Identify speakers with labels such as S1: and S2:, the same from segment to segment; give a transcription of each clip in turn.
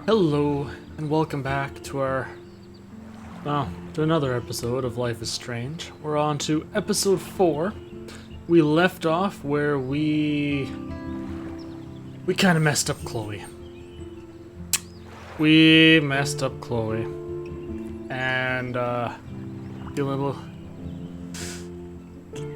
S1: Hello, and welcome back to to another episode of Life is Strange. We're on to episode 4. We left off where we kind of messed up Chloe. We messed up Chloe. And, a little...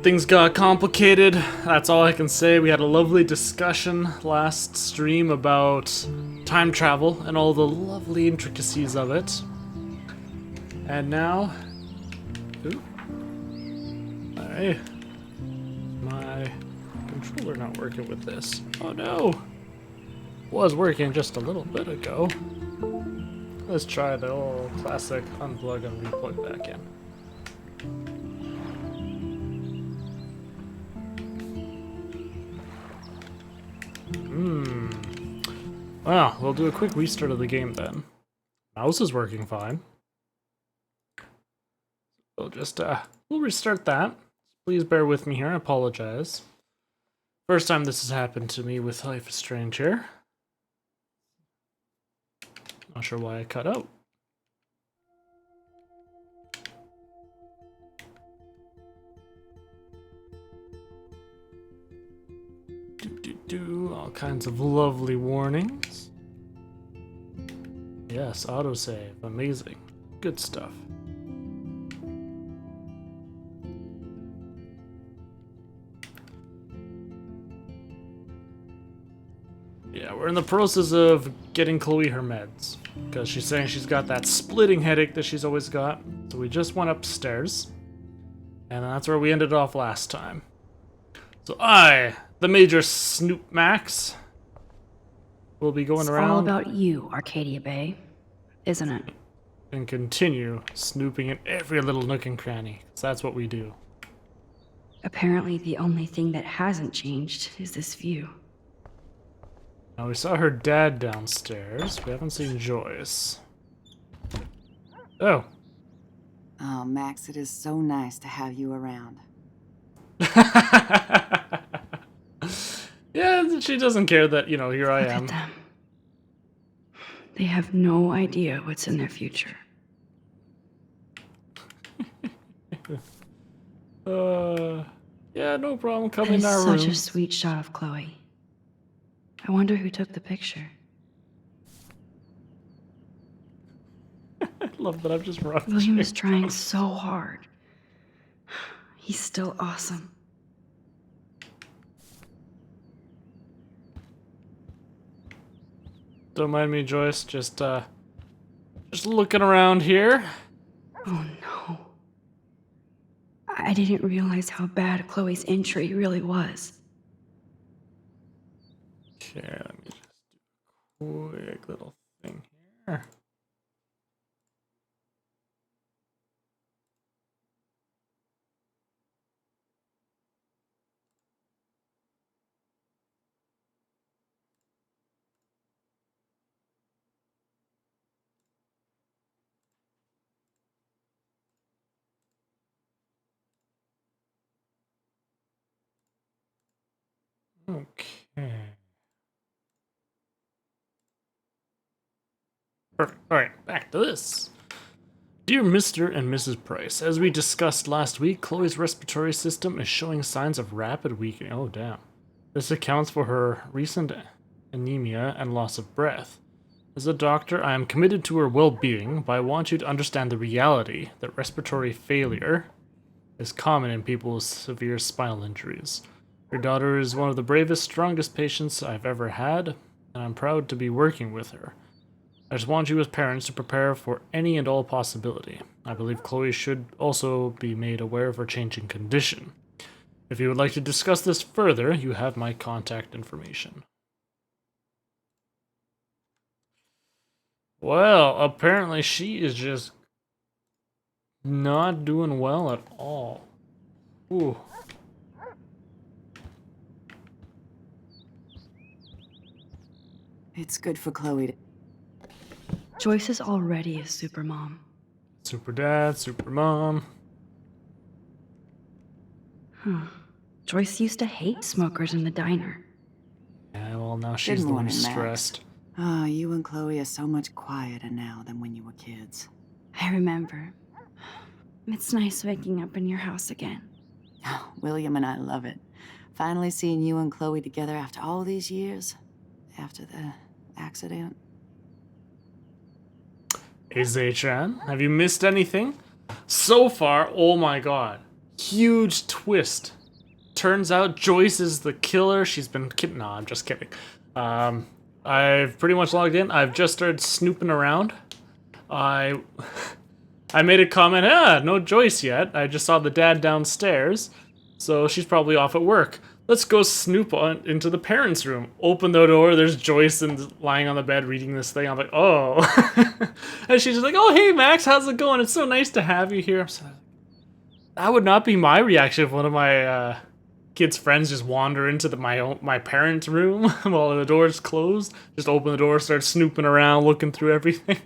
S1: Things got complicated, that's all I can say. We had a lovely discussion last stream about time travel and all the lovely intricacies of it. And now... Ooh. My controller not working with this. Oh no! Was working just a little bit ago. Let's try the old classic unplug and replug back in. Well, we'll do a quick restart of the game then. Mouse is working fine. We'll just, we'll restart that. Please bear with me here, I apologize. First time this has happened to me with Life is Strange here. Not sure why I cut out. All kinds of lovely warnings. Yes, autosave. Amazing. Good stuff. Yeah, we're in the process of getting Chloe her meds. Because she's saying she's got that splitting headache that she's always got. So we just went upstairs. And that's where we ended off last time. So the Major Snoop Max, will be going around.
S2: It's all about you, Arcadia Bay, isn't it?
S1: And continue snooping in every little nook and cranny, because that's what we do.
S2: Apparently the only thing that hasn't changed is this view.
S1: Now we saw her dad downstairs. We haven't seen Joyce. Oh.
S3: Oh, Max, it is so nice to have you around.
S1: Yeah, she doesn't care that, you know, here I am.
S2: Look at them. They have no idea what's in their future.
S1: Yeah, no problem. Come
S2: That
S1: in
S2: is
S1: our
S2: such
S1: room.
S2: a sweet shot of Chloe. I wonder who took the picture.
S1: I love that I'm just running.
S2: William is trying so hard. He's still awesome.
S1: Don't mind me, Joyce. Just looking around here.
S2: Oh no. I didn't realize how bad Chloe's injury really was.
S1: Okay, let me just do a quick little thing here. Okay. Perfect. Alright, back to this. Dear Mr. and Mrs. Price, as we discussed last week, Chloe's respiratory system is showing signs of rapid weakening. Oh, damn. This accounts for her recent anemia and loss of breath. As a doctor, I am committed to her well-being, but I want you to understand the reality that respiratory failure is common in people with severe spinal injuries. Your daughter is one of the bravest, strongest patients I've ever had, and I'm proud to be working with her. I just want you as parents to prepare for any and all possibility. I believe Chloe should also be made aware of her changing condition. If you would like to discuss this further, you have my contact information. Well, apparently she is just not doing well at all. Ooh.
S3: It's good for Chloe to...
S2: Joyce is already a super mom.
S1: Super dad, super mom.
S2: Joyce used to hate smokers in the diner.
S1: Yeah, well, now she's the one who's stressed.
S3: Oh, you and Chloe are so much quieter now than when you were kids.
S2: I remember. It's nice waking up in your house again.
S3: Oh, William and I love it. Finally seeing you and Chloe together after all these years. After the accident.
S1: Hey Zay-chan, have you missed anything? So far, oh my god. Huge twist. Turns out Joyce is the killer. She's been kidding. No, I'm just kidding. I've pretty much logged in. I've just started snooping around. I made a comment, no Joyce yet. I just saw the dad downstairs, so she's probably off at work. Let's go snoop into the parents' room. Open the door, there's Joyce and lying on the bed reading this thing. I'm like, oh. And she's just like, oh, hey, Max, how's it going? It's so nice to have you here. That would not be my reaction if one of my kids' friends just wander into my parents' room while the door's closed. Just open the door, start snooping around, looking through everything.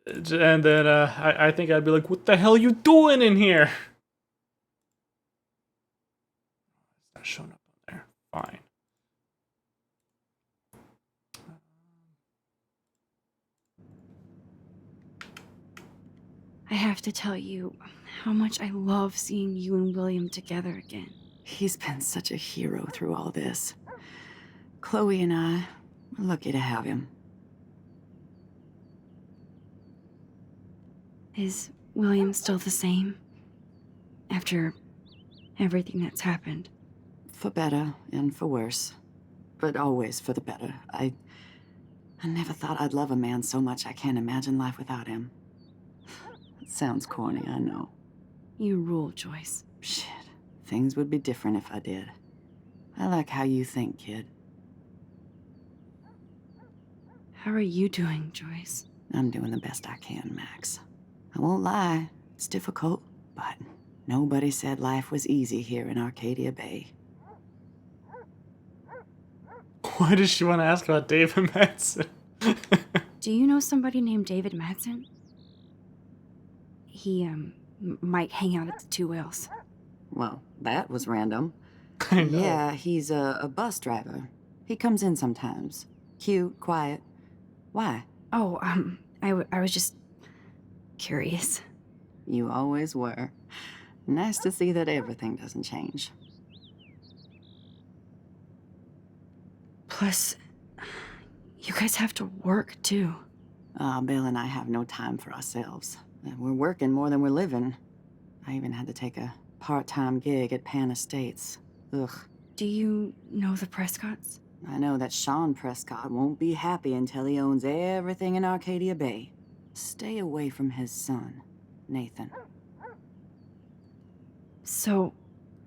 S1: And then I think I'd be like, what the hell are you doing in here? It's not showing up on there. Fine.
S2: I have to tell you how much I love seeing you and William together again.
S3: He's been such a hero through all this. Chloe and I, we're lucky to have him.
S2: Is William still the same? After everything that's happened?
S3: For better and for worse. But always for the better. I never thought I'd love a man so much I can't imagine life without him. It sounds corny, I know.
S2: You rule, Joyce.
S3: Shit. Things would be different if I did. I like how you think, kid.
S2: How are you doing, Joyce?
S3: I'm doing the best I can, Max. I won't lie, it's difficult, but nobody said life was easy here in Arcadia Bay.
S1: Why does she want to ask about David Madsen?
S2: Do you know somebody named David Madsen? He, might hang out at the Two Whales.
S3: Well, that was random.
S1: I know.
S3: Yeah, he's a bus driver. He comes in sometimes. Cute, quiet. Why?
S2: Oh, I was just curious.
S3: You always were. Nice to see that everything doesn't change.
S2: Plus, you guys have to work, too.
S3: Bill and I have no time for ourselves. We're working more than we're living. I even had to take a part-time gig at Pan Estates. Ugh.
S2: Do you know the Prescotts?
S3: I know that Sean Prescott won't be happy until he owns everything in Arcadia Bay. Stay away from his son, Nathan.
S2: So,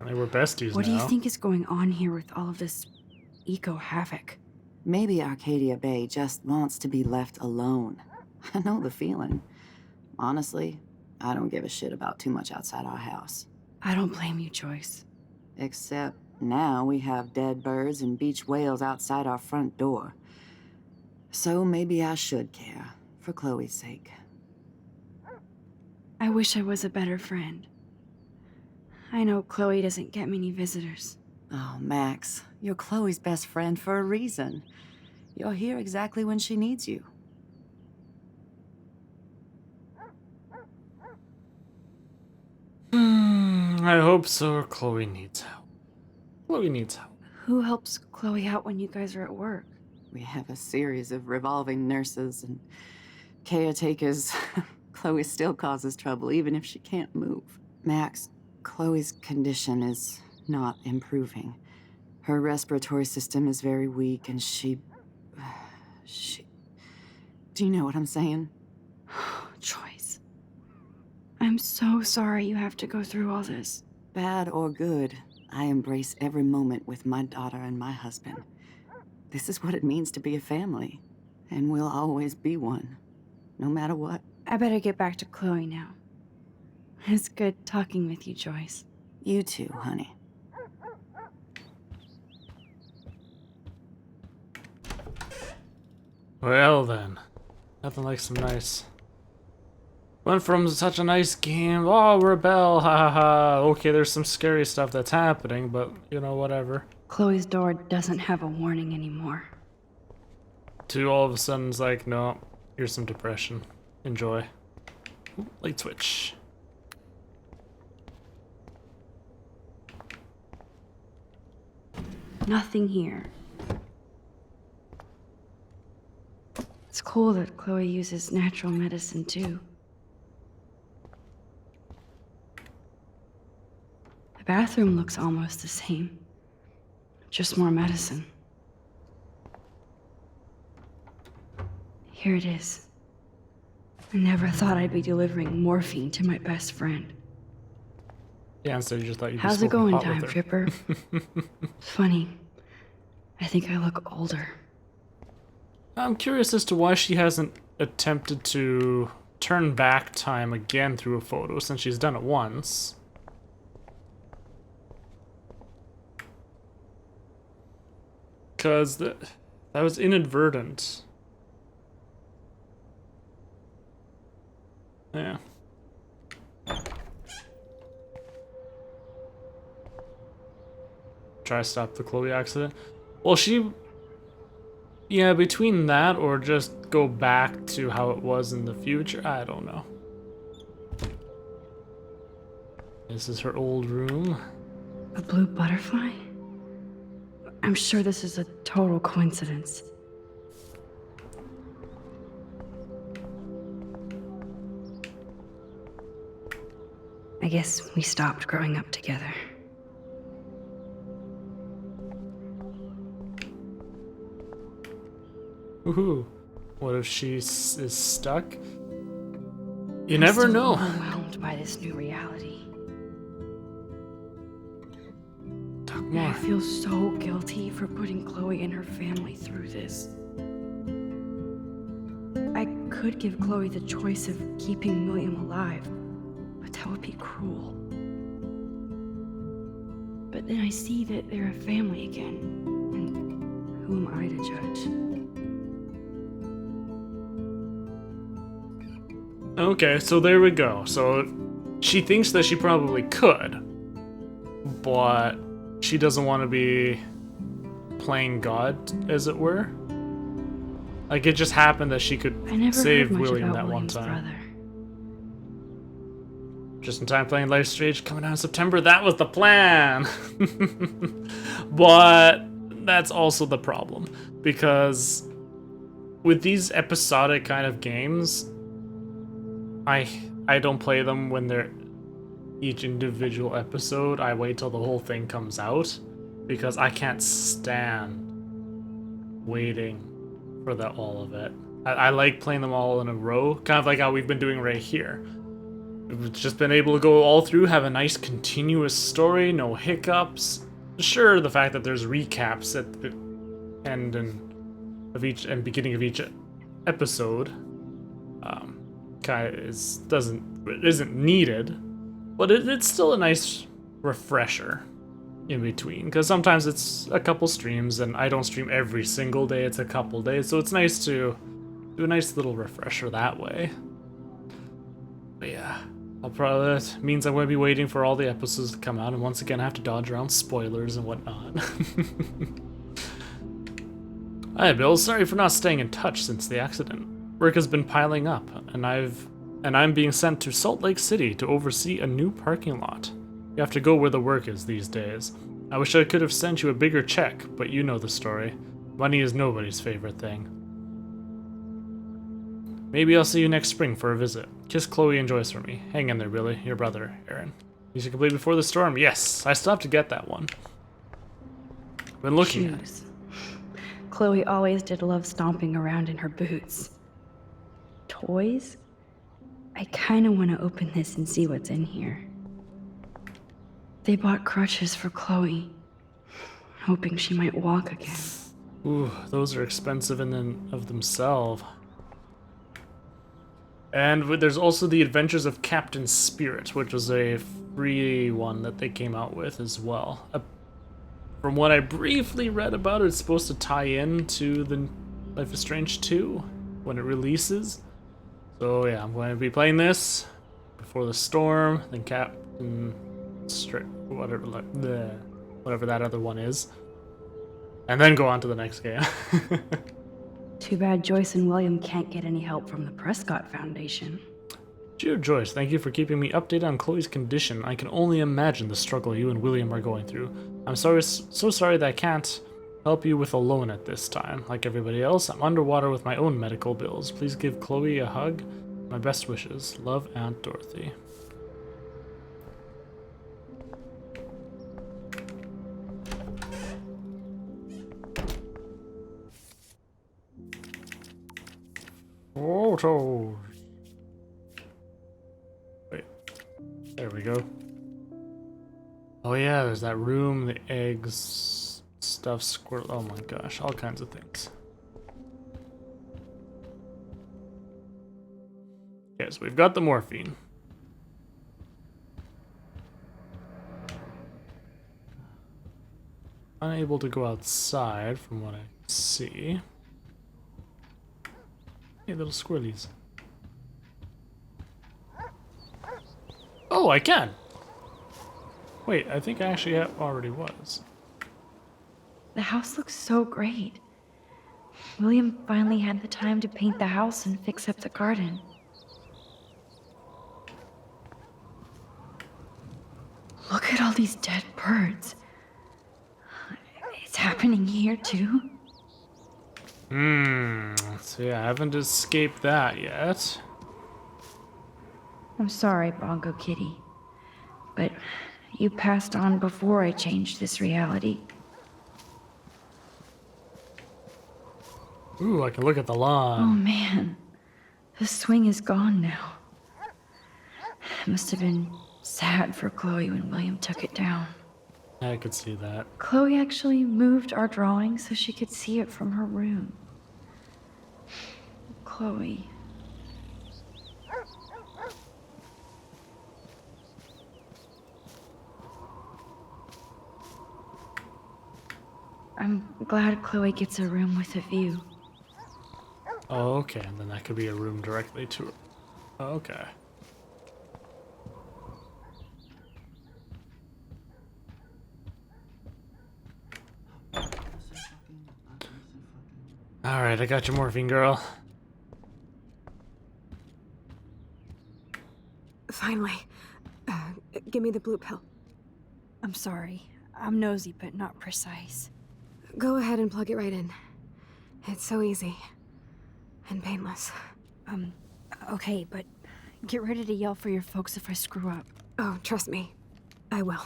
S1: They were besties
S2: what
S1: now.
S2: do you think is going on here with all of this eco-havoc?
S3: Maybe Arcadia Bay just wants to be left alone. I know the feeling. Honestly, I don't give a shit about too much outside our house.
S2: I don't blame you, Joyce.
S3: Except now we have dead birds and beach whales outside our front door. So maybe I should care, for Chloe's sake.
S2: I wish I was a better friend. I know Chloe doesn't get many visitors.
S3: Oh, Max, you're Chloe's best friend for a reason. You're here exactly when she needs you.
S1: I hope so. Chloe needs help. Chloe needs help.
S2: Who helps Chloe out when you guys are at work?
S3: We have a series of revolving nurses and caretakers. Chloe still causes trouble, even if she can't move. Max, Chloe's condition is not improving. Her respiratory system is very weak, and she... Do you know what I'm saying?
S2: Joyce. I'm so sorry you have to go through all this.
S3: Bad or good, I embrace every moment with my daughter and my husband. This is what it means to be a family, and we'll always be one, no matter what.
S2: I better get back to Chloe now. It's good talking with you, Joyce.
S3: You too, honey.
S1: Well then, nothing like some nice. Went from such a nice game, oh, rebel, ha ha ha. Okay, there's some scary stuff that's happening, but you know, whatever.
S2: Chloe's door doesn't have a warning anymore.
S1: To all of a sudden, it's like, no, here's some depression. Enjoy. Ooh, light switch.
S2: Nothing here. It's cool that Chloe uses natural medicine too. The bathroom looks almost the same. Just more medicine. Here it is. I never thought I'd be delivering morphine to my best friend.
S1: Yeah, instead you just thought you'd be
S2: How's it
S1: smoking
S2: going,
S1: pot
S2: Time
S1: with her.
S2: Tripper? It's funny. I think I look older.
S1: I'm curious as to why she hasn't attempted to turn back time again through a photo since she's done it once. Because that was inadvertent. Yeah. Try to stop the Chloe accident. Well, yeah, between that or just go back to how it was in the future, I don't know. This is her old room.
S2: A blue butterfly? I'm sure this is a total coincidence. I guess we stopped growing up together.
S1: Woohoo. What if she is stuck? You
S2: I'm
S1: never
S2: still
S1: know.
S2: Overwhelmed by this new reality.
S1: Talk
S2: And
S1: more.
S2: I feel so guilty for putting Chloe and her family through this. I could give Chloe the choice of keeping William alive, but that would be cruel. But then I see that they're a family again, and who am I to judge?
S1: Okay, so there we go. So she thinks that she probably could, but she doesn't want to be playing God, as it were. Like, it just happened that she could
S2: I never
S1: save
S2: heard much
S1: William
S2: about
S1: that
S2: William's
S1: one time.
S2: brother.
S1: Just in time playing Life Strange coming out in September. That was the plan. But that's also the problem, because with these episodic kind of games, I don't play them when they're each individual episode. I wait till the whole thing comes out because I can't stand waiting for all of it. I like playing them all in a row, kind of like how we've been doing right here. We've just been able to go all through, have a nice continuous story, no hiccups. Sure, the fact that there's recaps at the end of each and beginning of each episode, kind of isn't needed, but it's still a nice refresher in between. Because sometimes it's a couple streams, and I don't stream every single day. It's a couple days, so it's nice to do a nice little refresher that way. But yeah. That means I'm going to be waiting for all the episodes to come out, and once again I have to dodge around spoilers and whatnot. Hi Bill, sorry for not staying in touch since the accident. Work has been piling up, and I'm being sent to Salt Lake City to oversee a new parking lot. You have to go where the work is these days. I wish I could have sent you a bigger check, but you know the story. Money is nobody's favorite thing. Maybe I'll see you next spring for a visit. Kiss Chloe and Joyce for me. Hang in there, Billy. Your brother, Aaron. Easy complete before the storm. Yes, I still have to get that one. Been looking at it.
S2: Shoes. Chloe always did love stomping around in her boots. Toys? I kind of want to open this and see what's in here. They bought crutches for Chloe, hoping she might walk again.
S1: Ooh, those are expensive in and of themselves. And there's also the Adventures of Captain Spirit, which was a free one that they came out with as well. From what I briefly read about it, it's supposed to tie in to the Life is Strange 2 when it releases. So yeah, I'm going to be playing this before the storm, then Captain Spirit, whatever that other one is. And then go on to the next game.
S2: Too bad Joyce and William can't get any help from the Prescott Foundation.
S1: Dear Joyce, thank you for keeping me updated on Chloe's condition. I can only imagine the struggle you and William are going through. I'm so sorry that I can't help you with a loan at this time. Like everybody else, I'm underwater with my own medical bills. Please give Chloe a hug. My best wishes. Love, Aunt Dorothy. Photos. Wait. There we go. Oh yeah, there's that room, the eggs, stuff, squirrel. Oh my gosh, all kinds of things. Okay, so we've got the morphine. Unable to go outside from what I see. Hey, little squirrelies. Oh, I can! Wait, I think I actually already was.
S2: The house looks so great. William finally had the time to paint the house and fix up the garden. Look at all these dead birds. It's happening here too.
S1: So yeah, I haven't escaped that yet.
S2: I'm sorry, Bongo Kitty, but you passed on before I changed this reality.
S1: Ooh, I can look at the
S2: Oh
S1: lawn.
S2: man, the swing is gone now. It must have been sad for Chloe when William took it down.
S1: I could see that.
S2: Chloe actually moved our drawing so she could see it from her room. Chloe. I'm glad Chloe gets a room with a view.
S1: Oh, okay, and then that could be a room directly to her. Okay. Alright, I got your morphine, girl.
S4: Finally. Give me the blue pill.
S5: I'm sorry. I'm nosy, but not precise.
S4: Go ahead and plug it right in. It's so easy. And painless.
S5: Okay, but get ready to yell for your folks if I screw up.
S4: Oh, trust me. I will.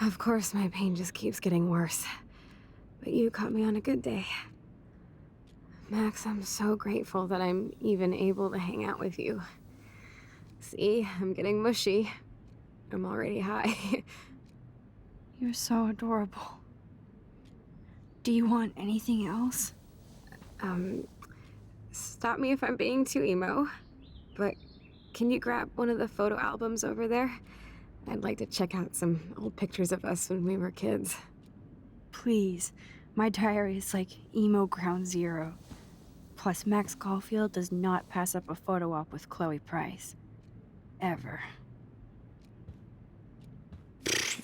S4: Of course, my pain just keeps getting worse. But you caught me on a good day. Max, I'm so grateful that I'm even able to hang out with you. See, I'm getting mushy. I'm already high.
S5: You're so adorable. Do you want anything else?
S4: Stop me if I'm being too emo, but can you grab one of the photo albums over there? I'd like to check out some old pictures of us when we were kids.
S5: Please. My diary is like emo ground zero. Plus, Max Caulfield does not pass up a photo op with Chloe Price. Ever.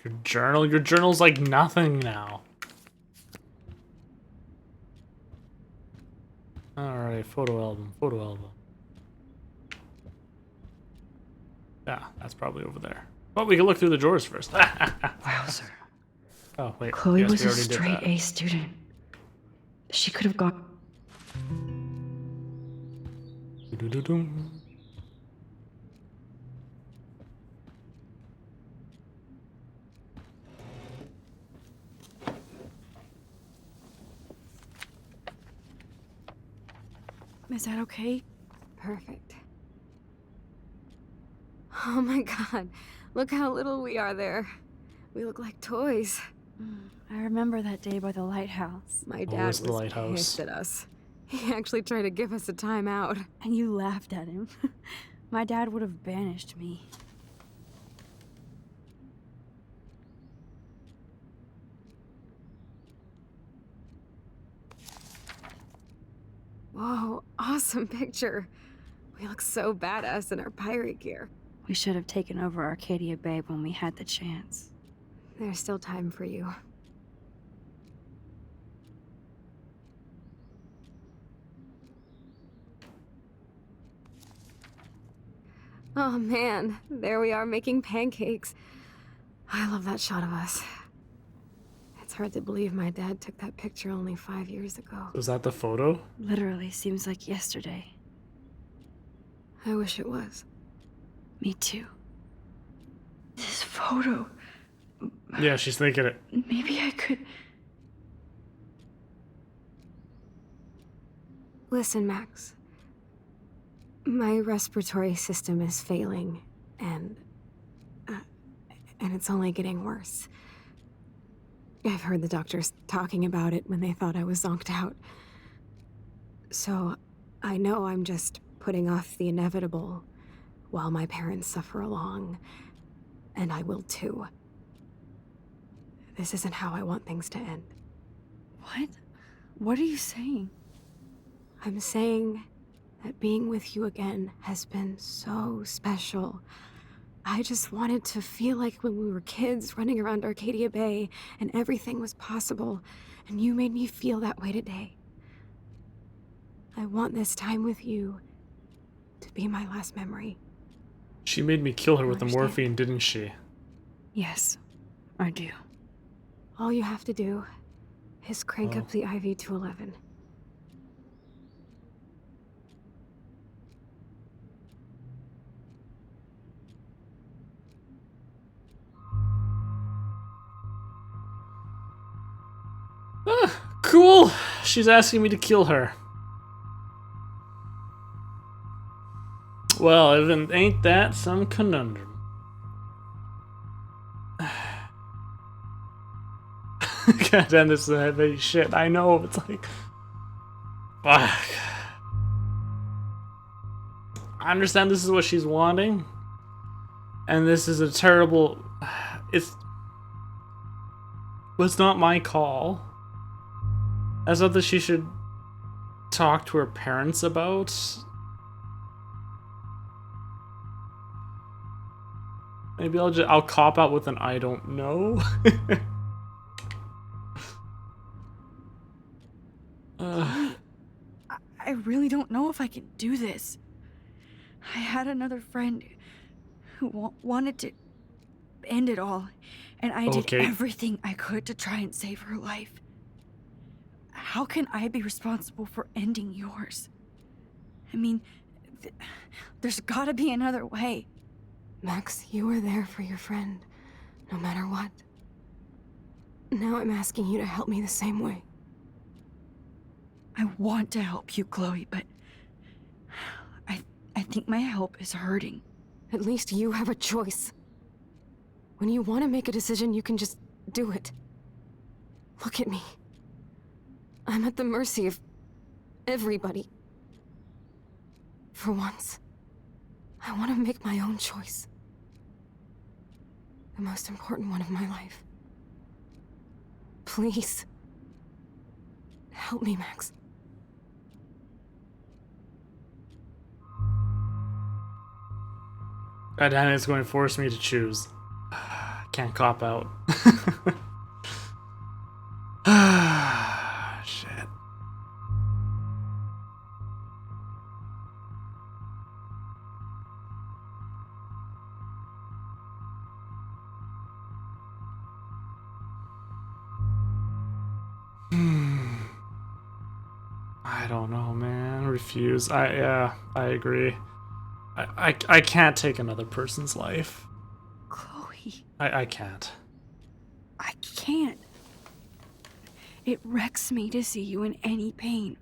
S1: Your journal's like nothing now. Alright, photo album. Yeah, that's probably over there. But we can look through the drawers first.
S2: Wowzer.
S1: Oh, wait.
S2: Chloe
S1: yes,
S2: was
S1: we
S2: a
S1: already did
S2: straight
S1: that.
S2: A student. She could have gone.
S1: Do-do-do-dum.
S5: Is that okay?
S4: Perfect. Oh my god, look how little we are there. We look like toys.
S5: I remember that day by the lighthouse.
S4: My
S1: Oh,
S4: dad
S1: it's
S4: was
S1: the lighthouse.
S4: pissed at us. He actually tried to give us a timeout.
S5: And you laughed at him. My dad would have banished me.
S4: Whoa, awesome picture. We look so badass in our pirate gear.
S5: We should have taken over Arcadia Bay when we had the chance.
S4: There's still time for you. Oh man, there we are making pancakes. I love that shot of us. It's hard to believe my dad took that picture only 5 years ago.
S1: Was that the photo?
S5: Literally seems like yesterday.
S4: I wish it was.
S5: Me too. This photo.
S1: Yeah, she's thinking it.
S5: Maybe I could.
S4: Listen, Max. My respiratory system is failing, and it's only getting worse. I've heard the doctors talking about it when they thought I was zonked out. So, I know I'm just putting off the inevitable while my parents suffer along, and I will too. This isn't how I want things to end.
S5: What? What are you saying?
S4: I'm saying that being with you again has been so special. I just wanted to feel like when we were kids running around Arcadia Bay and everything was possible, and you made me feel that way today. I want this time with you to be my last memory.
S1: She made me kill her with the
S4: Understand.
S1: morphine, didn't she?
S5: Yes, I do.
S4: All you have to do is crank up the IV to 11.
S1: Cool! She's asking me to kill her. Well, ain't that some conundrum? God damn, this is heavy shit. I know, it's like... Fuck. I understand this is what she's wanting. And this is a terrible... But it's not my call. That's something she should talk to her parents about. Maybe I'll cop out with an I don't know.
S5: I really don't know if I can do this. I had another friend who wanted to end it all, and I did
S1: Okay.
S5: everything I could to try and save her life. How can I be responsible for ending yours? I mean, there's gotta be another way.
S4: Max, you were there for your friend, no matter what. Now I'm asking you to help me the same way.
S5: I want to help you, Chloe, but I think my help is hurting.
S4: At least you have a choice. When you want to make a decision, you can just do it. Look at me. I'm at the mercy of everybody. For once, I want to make my own choice. The most important one of my life. Please. Help me, Max.
S1: God damn it, it's going to force me to choose. Can't cop out. Shit. I don't know, man. Refuse. I agree. I can't take another person's life.
S5: Chloe,
S1: I can't.
S5: I can't. It wrecks me to see you in any pain,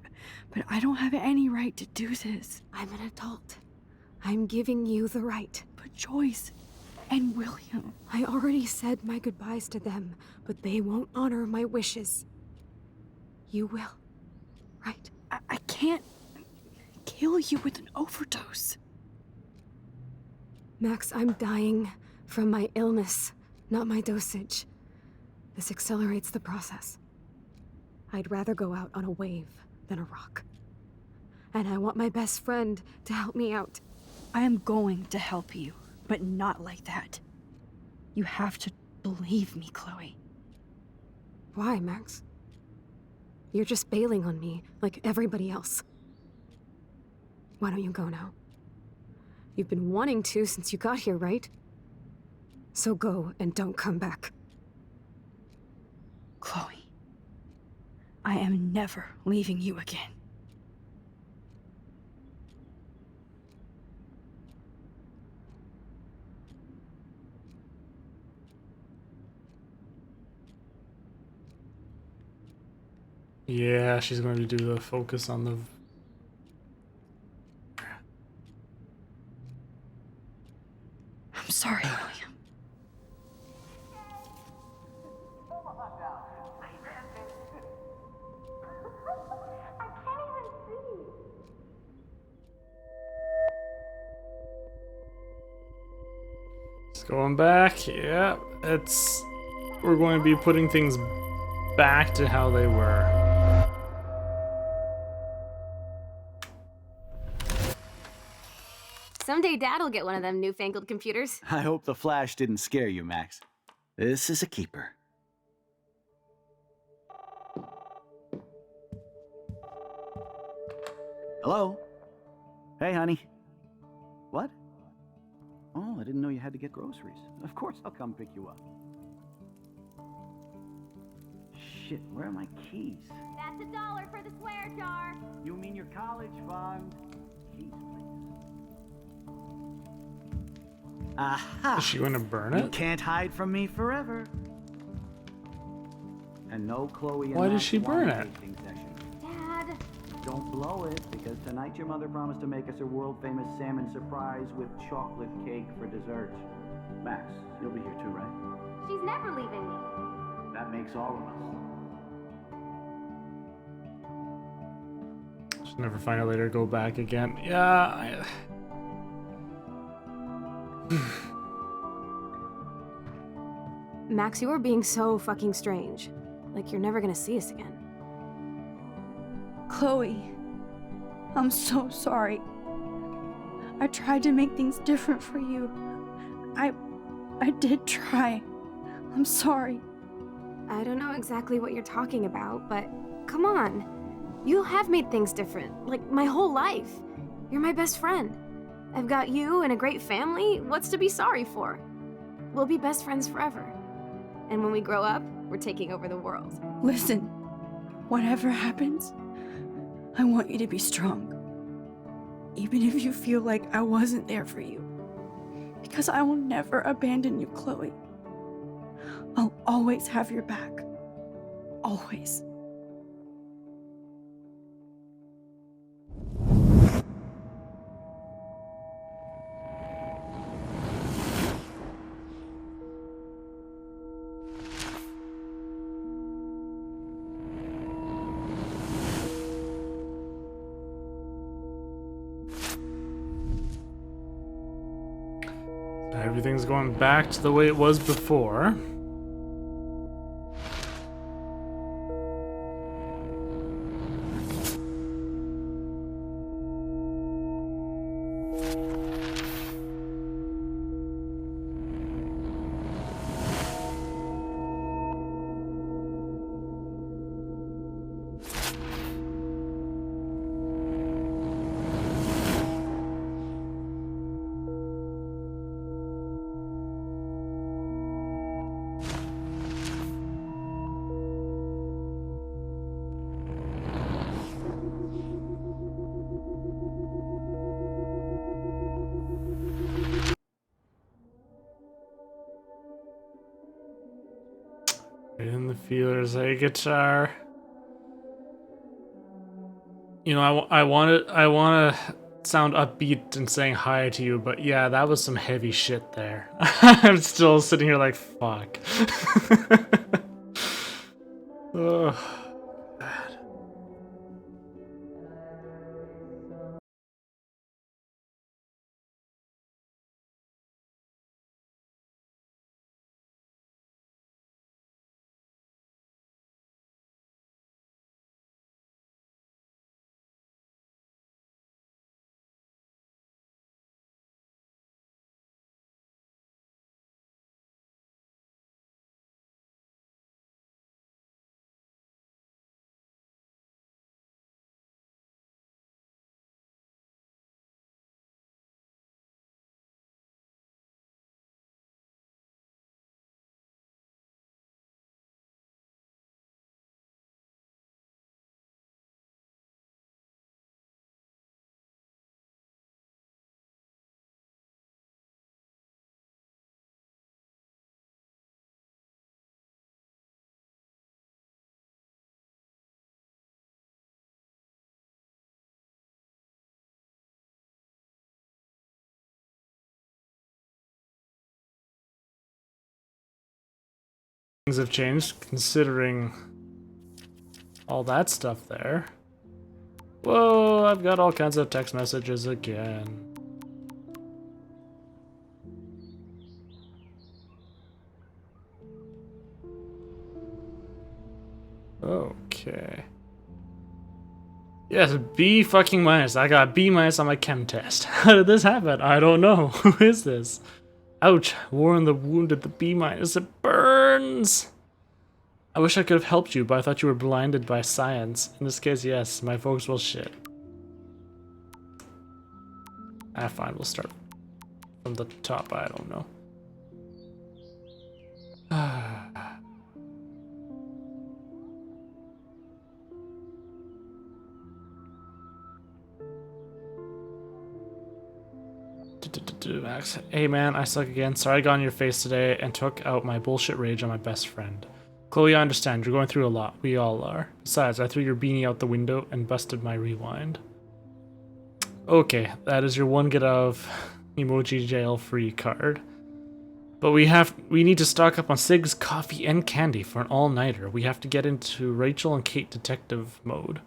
S5: but I don't have any right to do this.
S4: I'm an adult. I'm giving you the right.
S5: But Joyce and William,
S4: I already said my goodbyes to them, but they won't honor my wishes. You will, right?
S5: I can't kill you with an overdose.
S4: Max, I'm dying from my illness, not my dosage. This accelerates the process. I'd rather go out on a wave than a rock. And I want my best friend to help me out.
S5: I am going to help you. but not like that. You have to believe me, Chloe.
S4: Why, Max? You're just bailing on me, like everybody else. Why don't you go now? You've been wanting to since you got here, right? So go and don't come back.
S5: Chloe, I am never leaving you again.
S1: Yeah, she's going to do the focus on the...
S5: I'm sorry, William.
S1: It's going back. Yeah, it's... We're going to be putting things back to how they were.
S4: Someday Dad'll get one of them newfangled computers.
S6: I hope the flash didn't scare you, Max. This is a keeper. Hello? Hey, honey. What? Oh, I didn't know you had to get groceries. Of course I'll come pick you up. Shit, where are my keys?
S7: That's $1 for the swear jar.
S6: You mean your college fund? Keys, please. Aha!
S1: Is she going to burn
S6: You
S1: it?
S6: can't hide from me forever. And no Chloe and
S1: Why did
S6: Max
S1: she burn
S6: wine
S1: it?
S6: tasting session.
S7: Dad.
S6: Don't blow it, because tonight your mother promised to make us a world-famous salmon surprise with chocolate cake for dessert. Max, you'll be here too, right?
S7: She's never leaving me.
S6: That makes all of us.
S1: She'll never find it later, go back again. Yeah,
S4: Max, you are being so fucking strange. Like you're never gonna see us again.
S5: Chloe, I'm so sorry. I tried to make things different for you. I did try. I'm sorry.
S4: I don't know exactly what you're talking about, but come on. You have made things different, like my whole life. You're my best friend. I've got you and a great family. What's to be sorry for? We'll be best friends forever. And when we grow up, we're taking over the world.
S5: Listen, whatever happens, I want you to be strong. Even if you feel like I wasn't there for you. Because I will never abandon you, Chloe. I'll always have your back. Always.
S1: everything's going back to the way it was before. In the feelers, a guitar. You know, I want to sound upbeat and saying hi to you, but yeah, that was some heavy shit there. I'm still sitting here like, fuck. Ugh. Things have changed considering all that stuff there. Whoa, I've got all kinds of text messages again. Okay. Yes, B fucking minus. I got B minus on my chem test. How did this happen? I don't know. Who is this? Ouch. Warren the wounded, the B minus. It burns. I wish I could have helped you, but I thought you were blinded by science. In this case, yes, my folks will shit. Ah, fine. We'll start from the top. I don't know. Max. Hey man, I suck again. Sorry I got in your face today and took out my bullshit rage on my best friend. Chloe, I understand. You're going through a lot. We all are. Besides, I threw your beanie out the window and busted my rewind. Okay, that is your one get out of emoji jail free card. But we need to stock up on cigs, coffee, and candy for an all-nighter. We have to get into Rachel and Kate detective mode.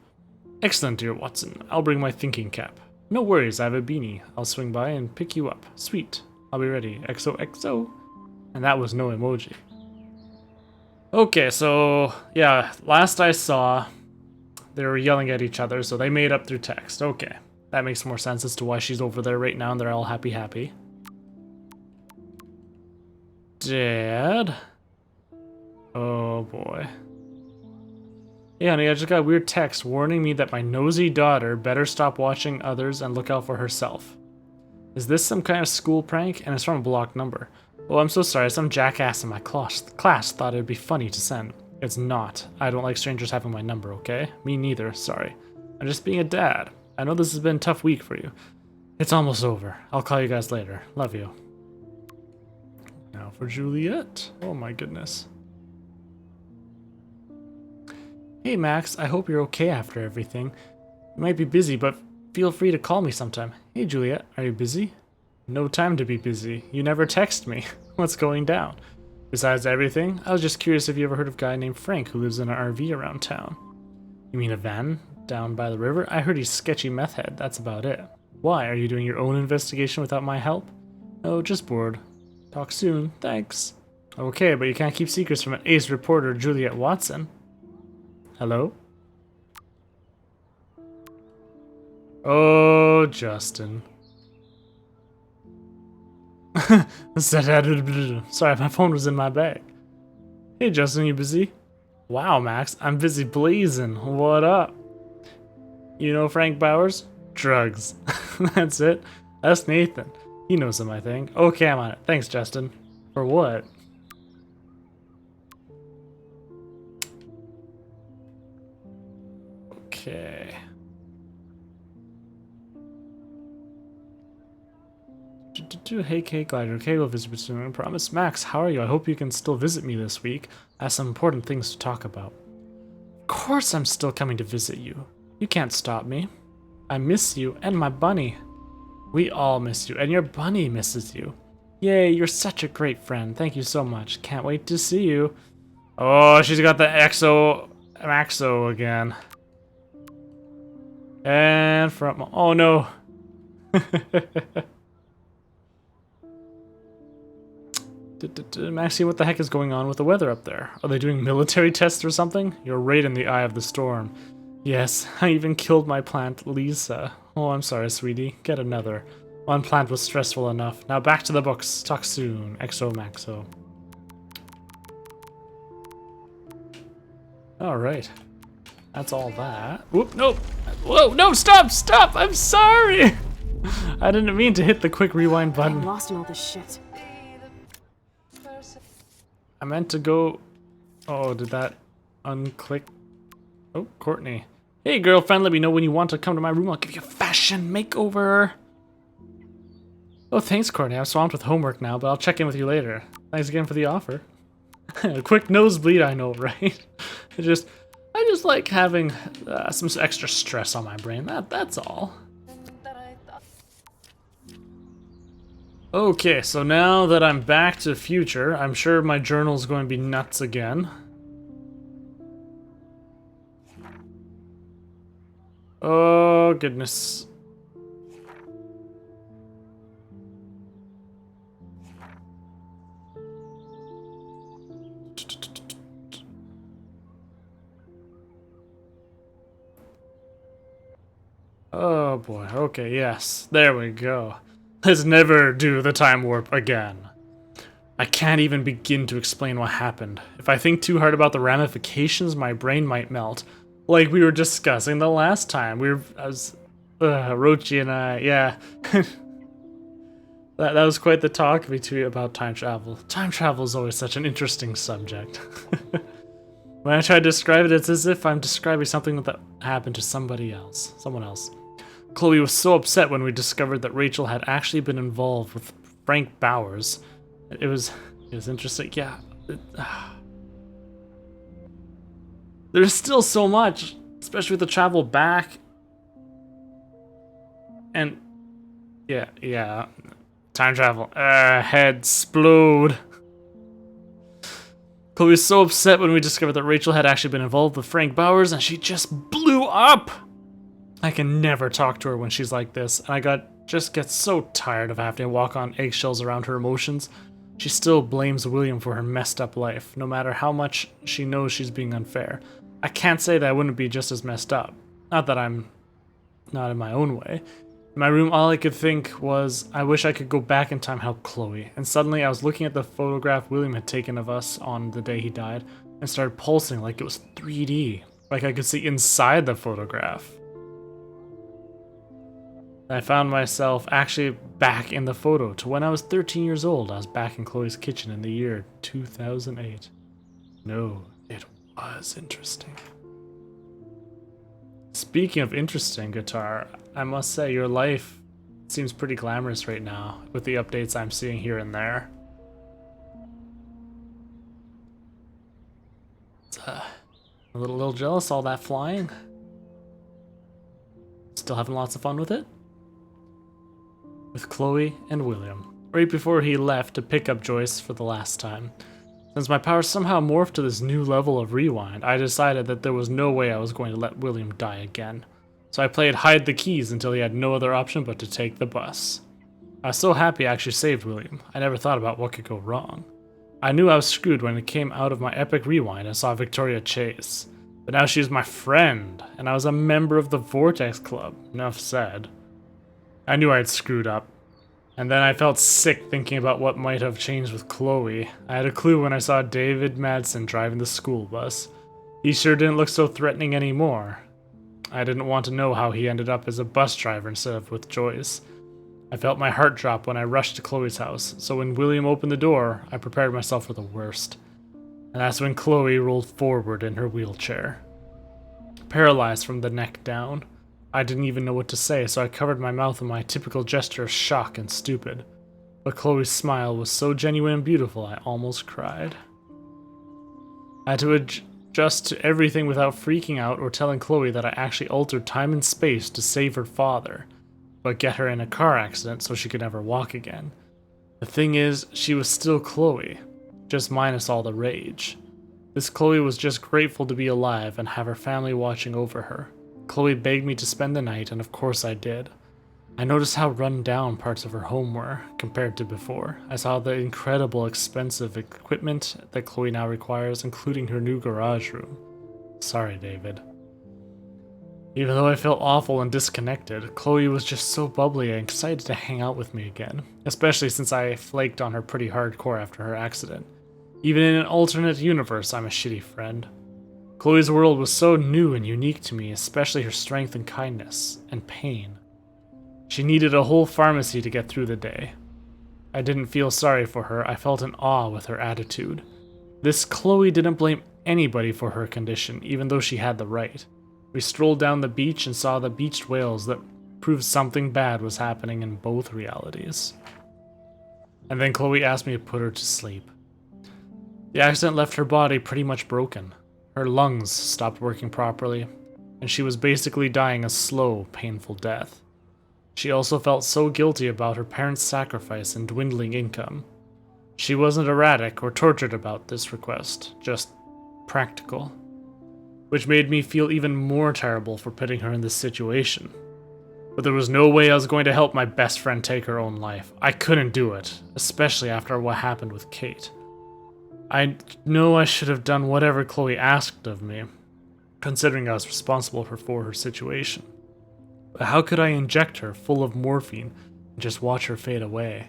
S1: Excellent, dear Watson. I'll bring my thinking cap. No worries, I have a beanie. I'll swing by and pick you up. Sweet. I'll be ready. XOXO. And that was no emoji. Okay, so, yeah, last I saw, they were yelling at each other, so they made up through text. Okay, that makes more sense as to why she's over there right now and they're all happy. Dad? Oh boy. Hey honey, I just got a weird text warning me that my nosy daughter better stop watching others and look out for herself. Is this some kind of school prank? And it's from a blocked number. Oh, I'm so sorry. Some jackass in my class thought it'd be funny to send. It's not. I don't like strangers having my number, okay? Me neither, sorry. I'm just being a dad. I know this has been a tough week for you. It's almost over. I'll call you guys later. Love you. Now for Juliet. Oh my goodness. Hey Max, I hope you're okay after everything. You might be busy, but feel free to call me sometime. Hey Juliet, are you busy? No time to be busy. You never text me. What's going down? Besides everything, I was just curious if you ever heard of a guy named Frank who lives in an RV around town. You mean a van down by the river? I heard he's sketchy meth head, that's about it. Why, are you doing your own investigation without my help? No, just bored. Talk soon, thanks. Okay, but you can't keep secrets from an ace reporter, Juliet Watson. Hello? Oh, Justin. Sorry, my phone was in my bag. Hey, Justin, you busy? Wow, Max, I'm busy blazing. What up? You know Frank Bowers? Drugs. That's it. That's Nathan. He knows him, I think. Okay, I'm on it. Thanks, Justin. For what? Okay. Hey, Kate, glad you're okay. We'll visit you soon, I promise. Max, how are you? I hope you can still visit me this week. I have some important things to talk about. Of course I'm still coming to visit you. You can't stop me. I miss you and my bunny. We all miss you, and your bunny misses you. Yay, you're such a great friend. Thank you so much. Can't wait to see you. Oh, she's got the Maxo again. And from... Oh, no. Maxie, what the heck is going on with the weather up there? Are they doing military tests or something? You're right in the eye of the storm. Yes, I even killed my plant, Lisa. Oh, I'm sorry, sweetie. Get another. One plant was stressful enough. Now back to the books. Talk soon. XO Maxo. Alright. That's all that. Whoop, nope. Whoa, no, stop, stop! I'm sorry! I didn't mean to hit the quick rewind button.
S4: I'm lost in all this shit.
S1: I meant to go... Oh, did that unclick? Oh, Courtney. Hey, girlfriend, let me know when you want to come to my room. I'll give you a fashion makeover. Oh, thanks, Courtney. I'm swamped with homework now, but I'll check in with you later. Thanks again for the offer. A quick nosebleed, I know, right? I just like having some extra stress on my brain. That's all. Okay, so now that I'm back to the future, I'm sure my journal's going to be nuts again. Oh, goodness. Oh boy, okay, yes. There we go. Let's never do the time warp again. I can't even begin to explain what happened. If I think too hard about the ramifications, my brain might melt. Like we were discussing the last time. Rochi and I, yeah. that was quite the talk between about time travel. Time travel is always such an interesting subject. When I try to describe it, it's as if I'm describing something that happened to someone else. Chloe was so upset when we discovered that Rachel had actually been involved with Frank Bowers. It was interesting. Yeah. There's still so much, especially with the travel back. And yeah. Time travel. Head explode. Chloe was so upset when we discovered that Rachel had actually been involved with Frank Bowers, and she just blew up. I can never talk to her when she's like this, and I just get so tired of having to walk on eggshells around her emotions. She still blames William for her messed up life, no matter how much she knows she's being unfair. I can't say that I wouldn't be just as messed up. Not that I'm not in my own way. In my room, all I could think was, I wish I could go back in time and help Chloe. And suddenly I was looking at the photograph William had taken of us on the day he died, and started pulsing like it was 3D. Like I could see inside the photograph. I found myself actually back in the photo to when I was 13 years old. I was back in Chloe's kitchen in the year 2008. No, it was interesting. Speaking of interesting, Guitar, I must say your life seems pretty glamorous right now with the updates I'm seeing here and there. It's, a little jealous, all that flying. Still having lots of fun with it? With Chloe and William, right before he left to pick up Joyce for the last time. Since my powers somehow morphed to this new level of rewind, I decided that there was no way I was going to let William die again. So I played hide the keys until he had no other option but to take the bus. I was so happy I actually saved William. I never thought about what could go wrong. I knew I was screwed when it came out of my epic rewind and saw Victoria Chase. But now she was my friend, and I was a member of the Vortex Club. Enough said. I knew I had screwed up. And then I felt sick thinking about what might have changed with Chloe. I had a clue when I saw David Madsen driving the school bus. He sure didn't look so threatening anymore. I didn't want to know how he ended up as a bus driver instead of with Joyce. I felt my heart drop when I rushed to Chloe's house, so when William opened the door, I prepared myself for the worst. And that's when Chloe rolled forward in her wheelchair. Paralyzed from the neck down. I didn't even know what to say, so I covered my mouth with my typical gesture of shock and stupid. But Chloe's smile was so genuine and beautiful, I almost cried. I had to adjust to everything without freaking out or telling Chloe that I actually altered time and space to save her father, but get her in a car accident so she could never walk again. The thing is, she was still Chloe, just minus all the rage. This Chloe was just grateful to be alive and have her family watching over her. Chloe begged me to spend the night, and of course I did. I noticed how run down parts of her home were, compared to before. I saw the incredible expensive equipment that Chloe now requires, including her new garage room. Sorry, David. Even though I felt awful and disconnected, Chloe was just so bubbly and excited to hang out with me again, especially since I flaked on her pretty hardcore after her accident. Even in an alternate universe, I'm a shitty friend. Chloe's world was so new and unique to me, especially her strength and kindness, and pain. She needed a whole pharmacy to get through the day. I didn't feel sorry for her, I felt in awe with her attitude. This Chloe didn't blame anybody for her condition, even though she had the right. We strolled down the beach and saw the beached whales that proved something bad was happening in both realities. And then Chloe asked me to put her to sleep. The accident left her body pretty much broken. Her lungs stopped working properly, and she was basically dying a slow, painful death. She also felt so guilty about her parents' sacrifice and dwindling income. She wasn't erratic or tortured about this request, just practical. Which made me feel even more terrible for putting her in this situation. But there was no way I was going to help my best friend take her own life. I couldn't do it, especially after what happened with Kate. I know I should have done whatever Chloe asked of me, considering I was responsible for her situation. But how could I inject her full of morphine and just watch her fade away?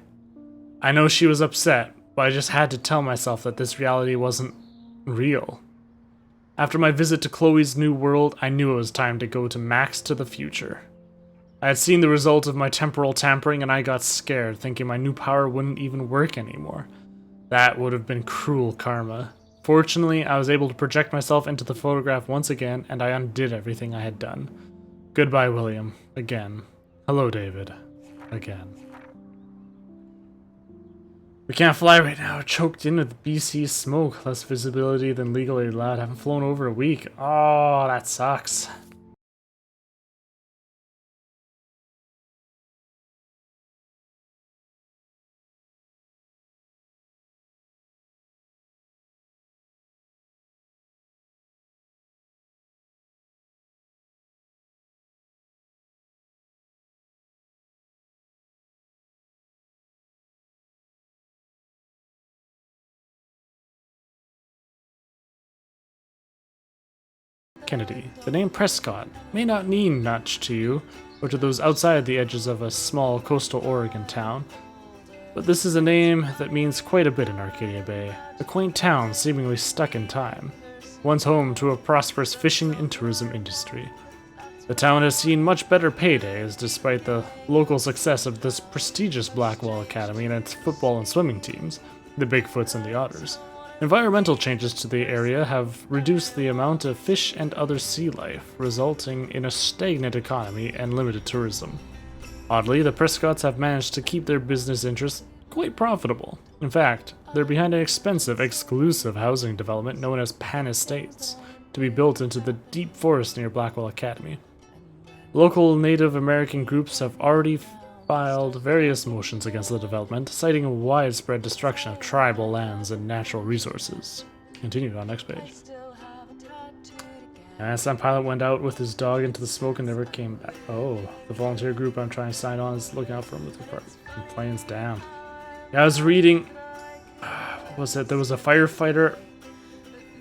S1: I know she was upset, but I just had to tell myself that this reality wasn't real. After my visit to Chloe's new world, I knew it was time to go to Max to the future. I had seen the result of my temporal tampering and I got scared, thinking my new power wouldn't even work anymore. That would have been cruel karma. Fortunately, I was able to project myself into the photograph once again, and I undid everything I had done. Goodbye, William. Again. Hello, David. Again. We can't fly right now. Choked in with BC smoke. Less visibility than legally allowed. Haven't flown over a week. Oh, that sucks. Kennedy. The name Prescott may not mean much to you, or to those outside the edges of a small coastal Oregon town, but this is a name that means quite a bit in Arcadia Bay, a quaint town seemingly stuck in time, once home to a prosperous fishing and tourism industry. The town has seen much better paydays despite the local success of this prestigious Blackwell Academy and its football and swimming teams, the Bigfoots and the Otters. Environmental changes to the area have reduced the amount of fish and other sea life, resulting in a stagnant economy and limited tourism. Oddly, the Prescotts have managed to keep their business interests quite profitable. In fact, they're behind an expensive, exclusive housing development known as Pan Estates, to be built into the deep forest near Blackwell Academy. Local Native American groups have already filed various motions against the development, citing a widespread destruction of tribal lands and natural resources. Continued on next page. Some pilot went out with his dog into the smoke and never came back. Oh, the volunteer group I'm trying to sign on is looking out for him with the planes down. Yeah, I was reading. What was it? There was a firefighter.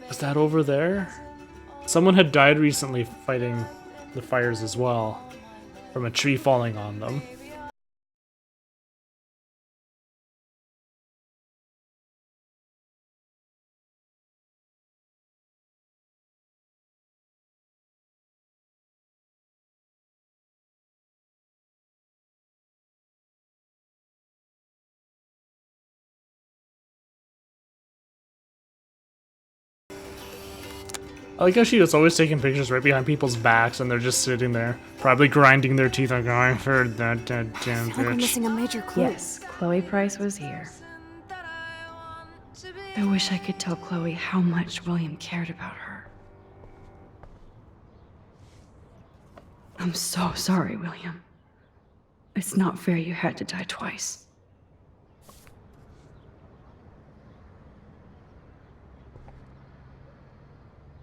S1: Was that over there? Someone had died recently fighting the fires as well, from a tree falling on them. I like how she was always taking pictures right behind people's backs and they're just sitting there, probably grinding their teeth like, I heard that damn
S4: I feel like we're
S1: bitch.
S4: missing a major clue.
S2: Yes, Chloe Price was here. I wish I could tell Chloe how much William cared about her. I'm so sorry, William. It's not fair you had to die twice.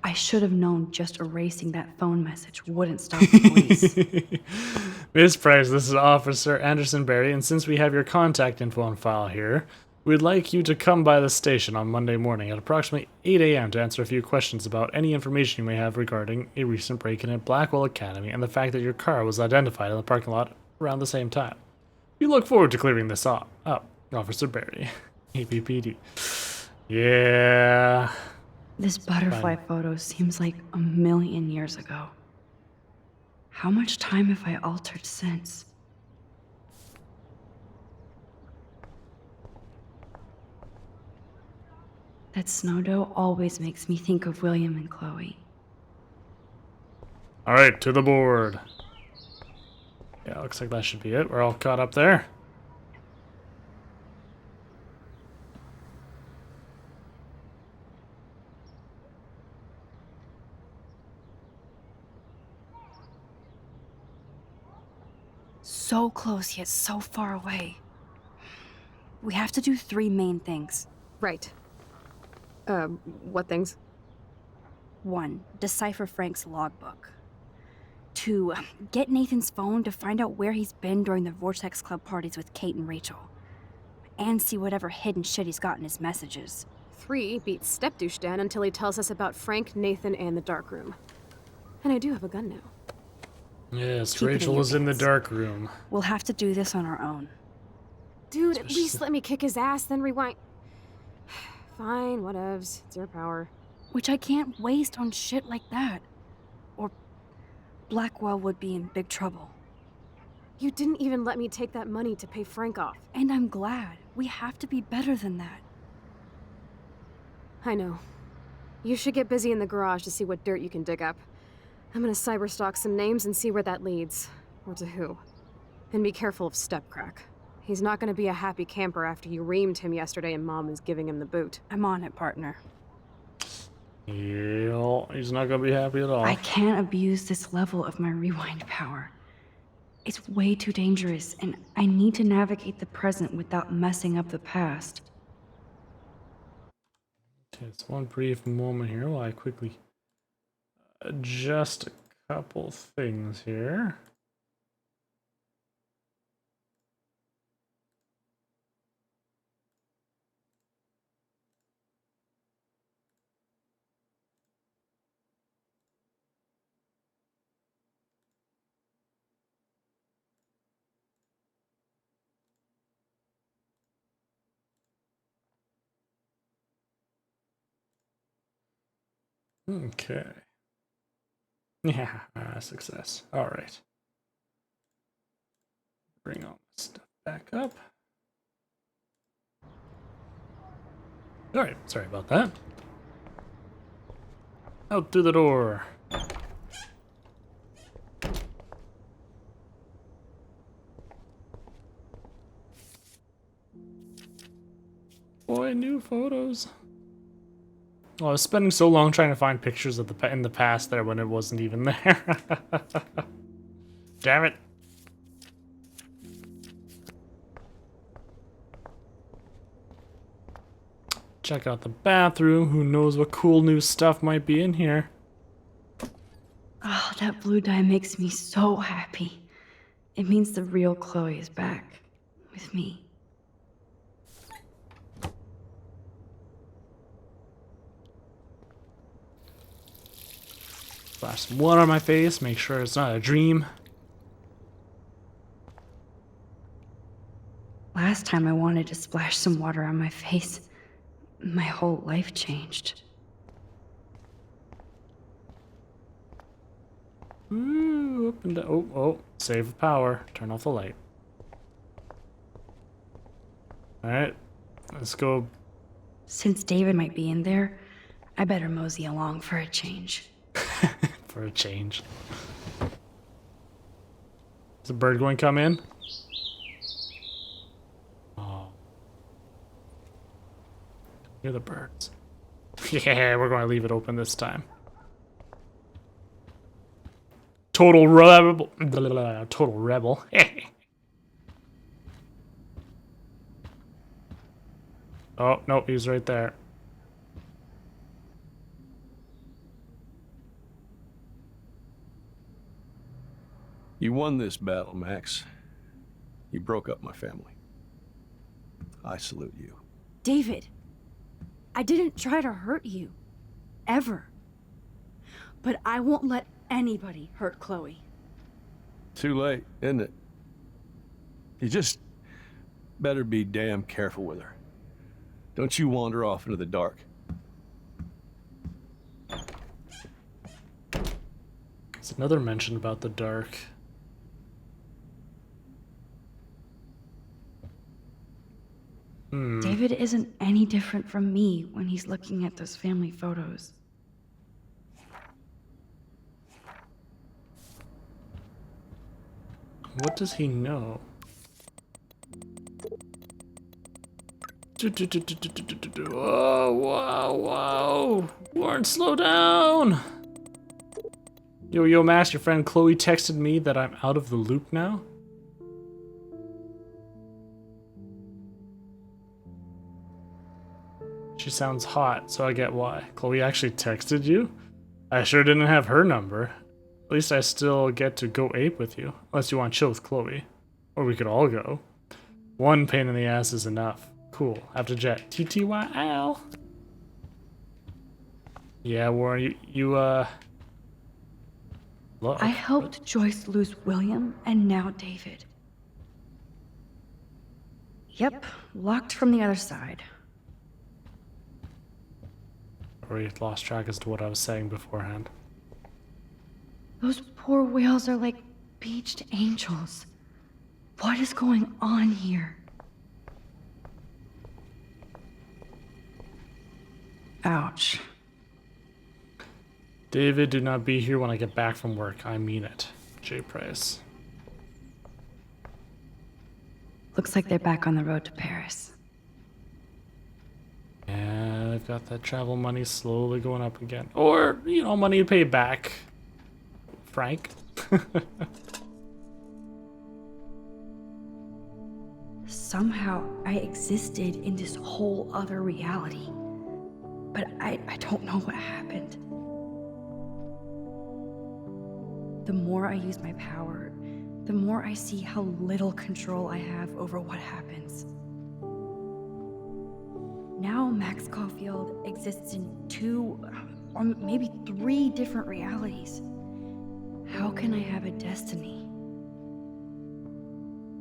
S2: I should have known just erasing that phone message wouldn't stop the police.
S1: Miss Price, this is Officer Anderson Berry, and since we have your contact info on file here, we'd like you to come by the station on Monday morning at approximately 8 a.m. to answer a few questions about any information you may have regarding a recent break-in at Blackwell Academy and the fact that your car was identified in the parking lot around the same time. We look forward to clearing this up, Officer Berry. APPD. Yeah.
S2: This butterfly photo seems like a million years ago. How much time have I altered since? That snow doe always makes me think of William and Chloe.
S1: Alright, to the board. Yeah, looks like that should be it. We're all caught up there.
S2: so close yet so far away. We have to do 3 main things.
S4: Right. What things?
S2: 1, decipher Frank's logbook. 2, get Nathan's phone to find out where he's been during the Vortex Club parties with Kate and Rachel. And see whatever hidden shit he's got in his messages.
S4: 3, beat Step Douche Dan until he tells us about Frank, Nathan, and the dark room. And I do have a gun now.
S1: Yes,
S2: Keep it in
S1: Rachel
S2: your
S1: is in the
S2: pants.
S1: dark room.
S2: We'll have to do this on our own.
S4: Dude, at least let me kick his ass, then rewind. Fine, whatevs. It's your power.
S2: Which I can't waste on shit like that. Or Blackwell would be in big trouble.
S4: You didn't even let me take that money to pay Frank off.
S2: And I'm glad. We have to be better than that.
S4: I know. You should get busy in the garage to see what dirt you can dig up. I'm gonna cyberstalk some names and see where that leads. Or to who. And be careful of Stepcrack. He's not gonna be a happy camper after you reamed him yesterday and Mom is giving him the boot.
S2: I'm on it, partner.
S1: Yeah, he's not gonna be happy at all.
S2: I can't abuse this level of my rewind power. It's way too dangerous, and I need to navigate the present without messing up the past.
S1: Okay, it's one brief moment here while I quickly adjust a couple things here. Okay. Yeah, success. All right. Bring all this stuff back up. All right, sorry about that. Out through the door. Boy, new photos. Well, I was spending so long trying to find pictures of the in the past there when it wasn't even there. Damn it. Check out the bathroom. Who knows what cool new stuff might be in here.
S2: Oh, that blue dye makes me so happy. It means the real Chloe is back. With me.
S1: Splash some water on my face, make sure it's not a dream.
S2: Last time I wanted to splash some water on my face, my whole life changed.
S1: Ooh, up and down. Oh, oh, save power. Turn off the light. Alright, let's go.
S2: Since David might be in there, I better mosey along for a change.
S1: For a change. Is the bird going to come in? Oh. Hear the birds. Yeah, we're going to leave it open this time. Total rebel. Total rebel. Oh, no, he's right there.
S8: You won this battle, Max. You broke up my family. I salute you.
S2: David, I didn't try to hurt you. Ever. But I won't let anybody hurt Chloe.
S8: Too late, isn't it? You just better be damn careful with her. Don't you wander off into the dark.
S1: There's another mention about the dark.
S2: David isn't any different from me when he's looking at those family photos.
S1: What does he know? Oh, wow, wow. Warren, slow down. Yo, Max, your friend Chloe texted me that I'm out of the loop now. She sounds hot, so I get why. Chloe actually texted you? I sure didn't have her number. At least I still get to go ape with you. Unless you want to chill with Chloe. Or we could all go. One pain in the ass is enough. Cool. Have to jet. TTYL. Yeah, Warren, look.
S2: I helped Joyce lose William and now David. Yep, locked from the other side.
S1: Already lost track as to what I was saying beforehand.
S2: Those poor whales are like beached angels. What is going on here? Ouch.
S1: David, do not be here when I get back from work. I mean it. J. Price.
S2: Looks like they're back on the road to Paris.
S1: Yeah, they've got that travel money slowly going up again. Or, you know, money to pay back. Frank.
S2: Somehow I existed in this whole other reality. But I don't know what happened. The more I use my power, the more I see how little control I have over what happens. Now Max Caulfield exists in 2, or maybe 3 different realities. How can I have a destiny?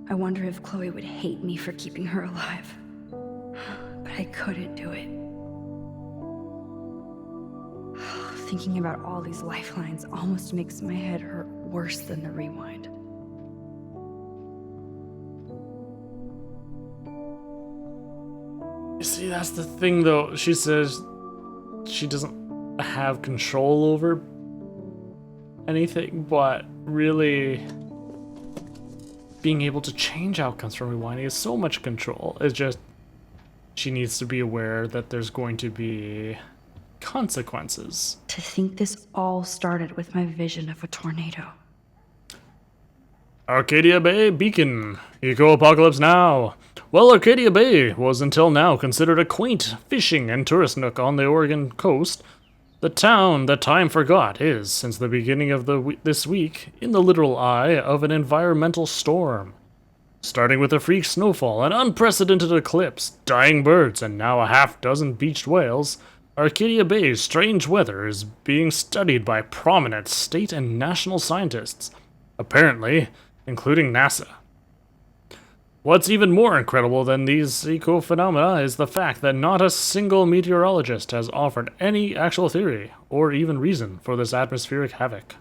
S2: I wonder if Chloe would hate me for keeping her alive. But I couldn't do it. Thinking about all these lifelines almost makes my head hurt worse than the rewind.
S1: You see, that's the thing though. She says she doesn't have control over anything, but really being able to change outcomes from rewinding is so much control. It's just she needs to be aware that there's going to be consequences.
S2: To think this all started with my vision of a tornado.
S1: Arcadia Bay Beacon. Eco-apocalypse now. Well, Arcadia Bay was until now considered a quaint fishing and tourist nook on the Oregon coast. The town that time forgot is, since the beginning of this week, in the literal eye of an environmental storm. Starting with a freak snowfall, an unprecedented eclipse, dying birds, and now a half-dozen beached whales, Arcadia Bay's strange weather is being studied by prominent state and national scientists, apparently including NASA. What's even more incredible than these eco-phenomena is the fact that not a single meteorologist has offered any actual theory or even reason for this atmospheric havoc.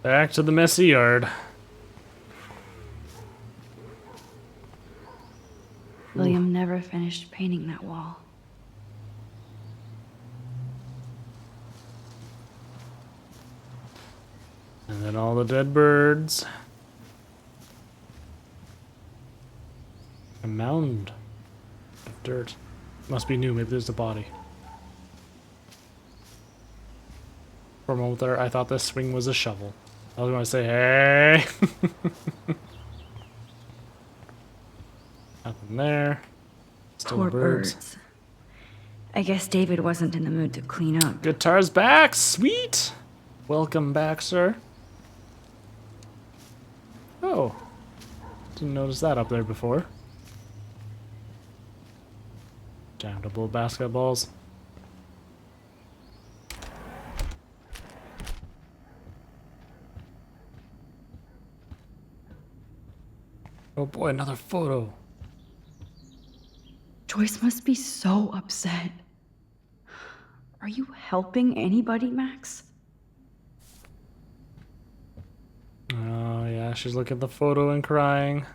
S1: Back to the messy yard.
S2: William never finished painting that wall.
S1: And then all the dead birds. A mound of dirt. Must be new, maybe there's a body. For a moment there, I thought this swing was a shovel. I was going to say, hey! Nothing there. Still
S2: Poor
S1: birds.
S2: birds. I guess David wasn't in the mood to clean up.
S1: Guitar's back! Sweet! Welcome back, sir. Oh. Didn't notice that up there before. Jammable basketballs. Oh boy, another photo.
S2: Joyce must be so upset. Are you helping anybody, Max?
S1: Oh yeah, she's looking at the photo and crying.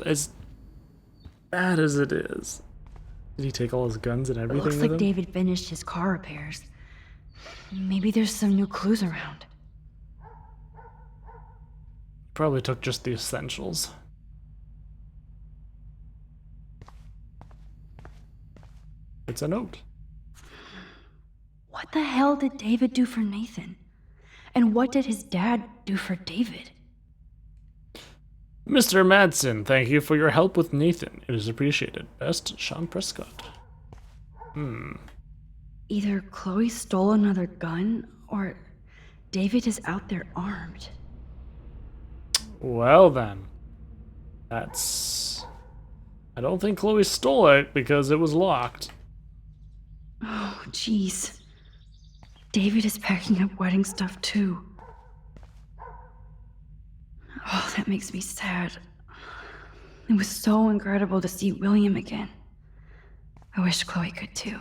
S1: As bad as it is. Did he take all his guns and
S2: It
S1: everything
S2: looks
S1: with
S2: like
S1: him?
S2: David finished his car repairs. Maybe there's some new clues around.
S1: Probably took just the essentials. It's a note.
S2: What the hell did David do for Nathan? And what did his dad do for David?
S1: Mr. Madsen, thank you for your help with Nathan. It is appreciated. Best, Sean Prescott.
S2: Either Chloe stole another gun, or David is out there armed.
S1: Well then. I don't think Chloe stole it because it was locked.
S2: Oh, jeez. David is packing up wedding stuff too. Oh, that makes me sad. It was so incredible to see William again. I wish Chloe could too.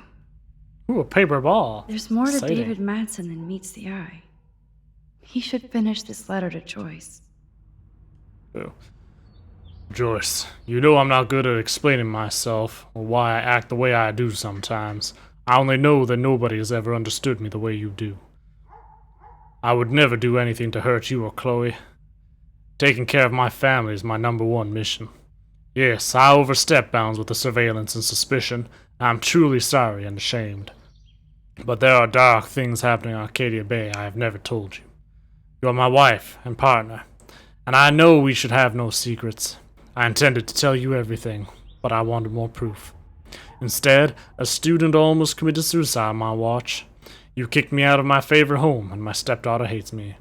S1: Ooh, a paper ball.
S2: There's more to
S1: Exciting.
S2: David Madsen than meets the eye. He should finish this letter to Joyce.
S1: Oh. Joyce, you know I'm not good at explaining myself, or why I act the way I do sometimes. I only know that nobody has ever understood me the way you do. I would never do anything to hurt you or Chloe. Taking care of my family is my #1 mission. Yes, I overstepped bounds with the surveillance and suspicion. I'm truly sorry and ashamed. But there are dark things happening in Arcadia Bay I have never told you. You are my wife and partner, and I know we should have no secrets. I intended to tell you everything, but I wanted more proof. Instead, a student almost committed suicide on my watch. You kicked me out of my favorite home, and my stepdaughter hates me.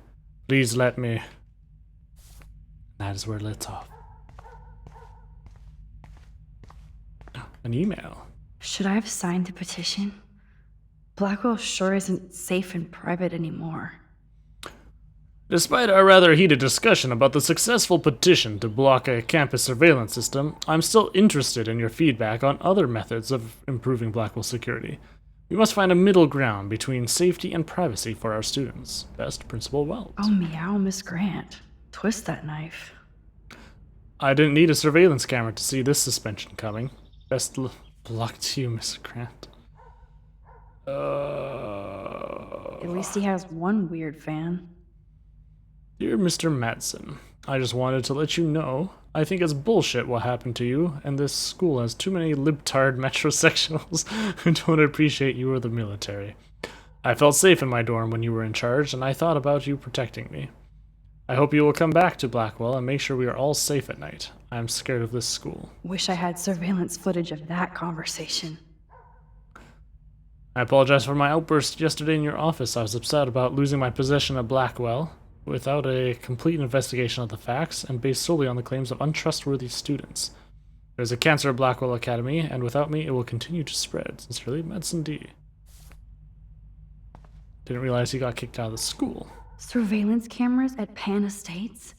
S1: Please let me... That is where it lets off. An email.
S2: Should I have signed the petition? Blackwell sure isn't safe and private anymore.
S1: Despite our rather heated discussion about the successful petition to block a campus surveillance system, I'm still interested in your feedback on other methods of improving Blackwell security. We must find a middle ground between safety and privacy for our students. Best, Principal Wells.
S2: Oh, meow, Miss Grant. Twist that knife.
S1: I didn't need a surveillance camera to see this suspension coming. Best luck to you, Miss Grant.
S2: At least he has one weird fan.
S1: Dear Mr. Madsen, I just wanted to let you know I think it's bullshit what happened to you, and this school has too many libtard metrosexuals who don't appreciate you or the military. I felt safe in my dorm when you were in charge, and I thought about you protecting me. I hope you will come back to Blackwell and make sure we are all safe at night. I am scared of this school.
S2: Wish I had surveillance footage of that conversation.
S1: I apologize for my outburst yesterday in your office. I was upset about losing my possession at Blackwell without a complete investigation of the facts and based solely on the claims of untrustworthy students. There's a cancer at Blackwell Academy, and without me, it will continue to spread. Sincerely, Madsen D. Didn't realize he got kicked out of the school.
S2: Surveillance cameras at Pan Estates?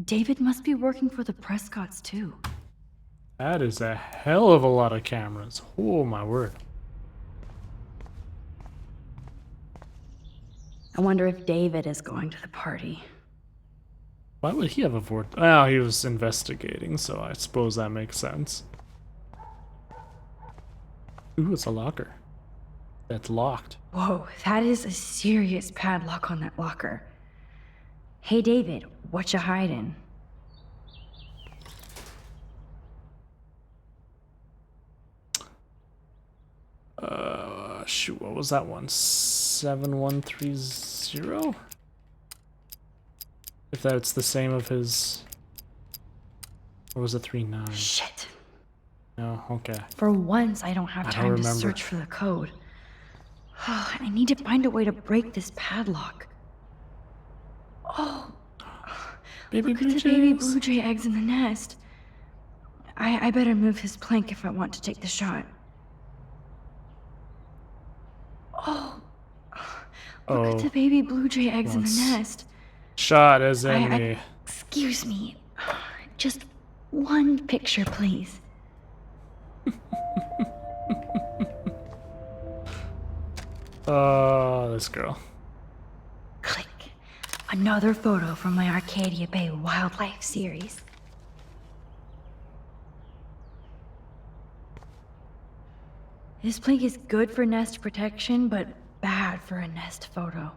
S2: David must be working for the Prescotts, too.
S1: That is a hell of a lot of cameras. Oh, my word.
S2: I wonder if David is going to the party.
S1: Why would he have a fort? Oh, he was investigating, so I suppose that makes sense. Ooh, it's a locker. That's locked.
S2: Whoa, that is a serious padlock on that locker. Hey, David, what you hiding?
S1: Shoot, what was that one? 7130? If that's the same of his... Or was it 39?
S2: Shit.
S1: No, okay.
S2: For once, I don't have
S1: I don't
S2: time to
S1: remember.
S2: search for the code. I need to find a way to break this padlock. Oh,
S1: Baby
S2: look
S1: blue
S2: at the baby
S1: jays.
S2: blue jay eggs in the nest. I better move his plank if I want to take the shot. Oh, look at the baby blue jay eggs in the
S1: Once.
S2: nest.
S1: Shot as in the...
S2: Excuse me. Just one picture, please.
S1: Oh, this girl.
S2: Click. Another photo from my Arcadia Bay wildlife series. This plank is good for nest protection, but bad for a nest photo.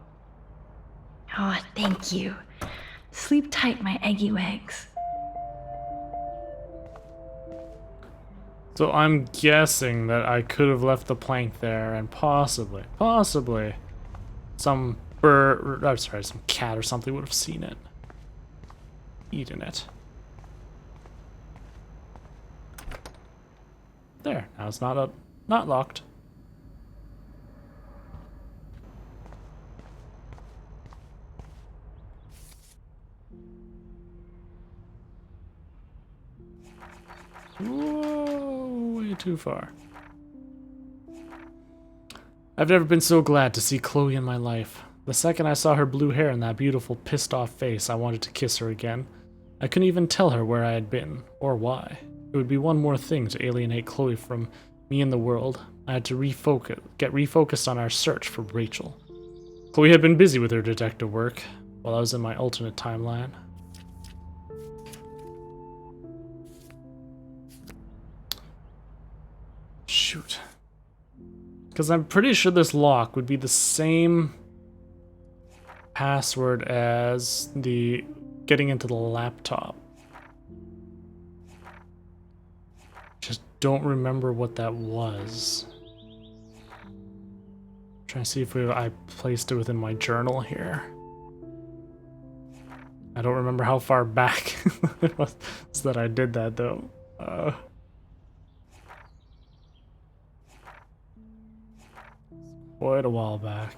S2: Oh, thank you. Sleep tight, my eggy eggs.
S1: So I'm guessing that I could have left the plank there and possibly some bird, I'm sorry, some cat or something would have seen it. Eaten it. There, now it's not locked. Whoa, way too far. I've never been so glad to see Chloe in my life. The second I saw her blue hair and that beautiful pissed off face, I wanted to kiss her again. I couldn't even tell her where I had been, or why. It would be one more thing to alienate Chloe from me and the world. I had to get refocused on our search for Rachel. Chloe had been busy with her detective work, while I was in my alternate timeline. Shoot. Because I'm pretty sure this lock would be the same password as the getting into the laptop. Just don't remember what that was. Trying to see if I placed it within my journal here. I don't remember how far back it was that I did that though. Quite a while back.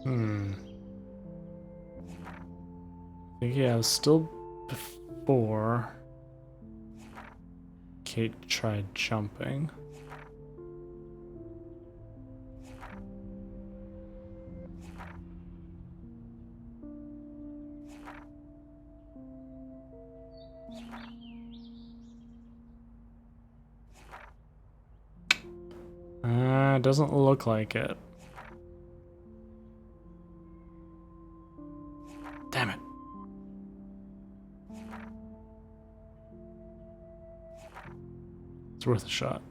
S1: I think, yeah, it was still before Kate tried jumping. Doesn't look like it. Damn it. It's worth a shot.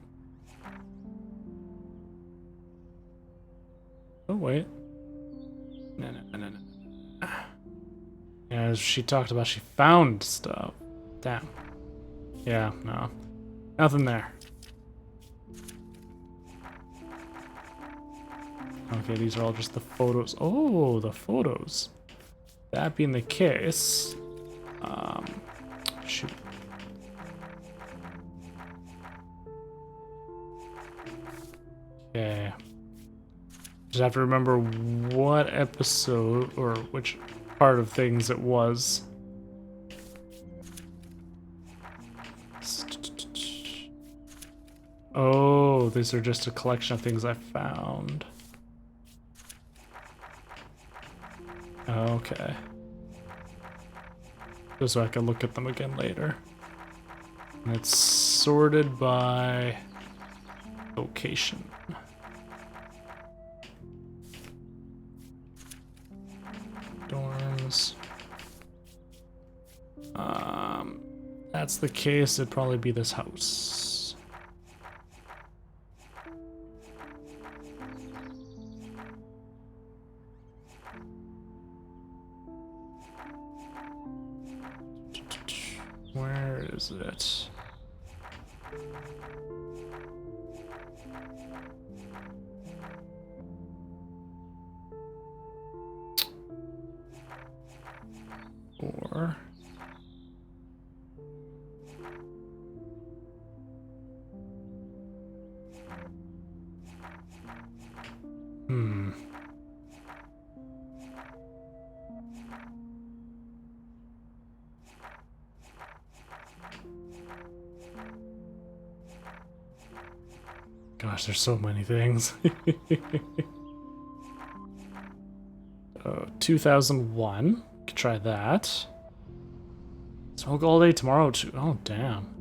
S1: Oh, wait. No. Yeah, she talked about she found stuff. Damn. Yeah, no. Nothing there. Okay, these are all just the photos. Oh, the photos. That being the case, shoot. Okay. Just have to remember what episode or which part of things it was. Oh, these are just a collection of things I found. Okay. Just so I can look at them again later. And it's sorted by location. Dorms. That's the case, it'd probably be this house. Where is it? Or gosh, there's so many things. 2001. Could try that. Smoke all day tomorrow too. Oh, damn.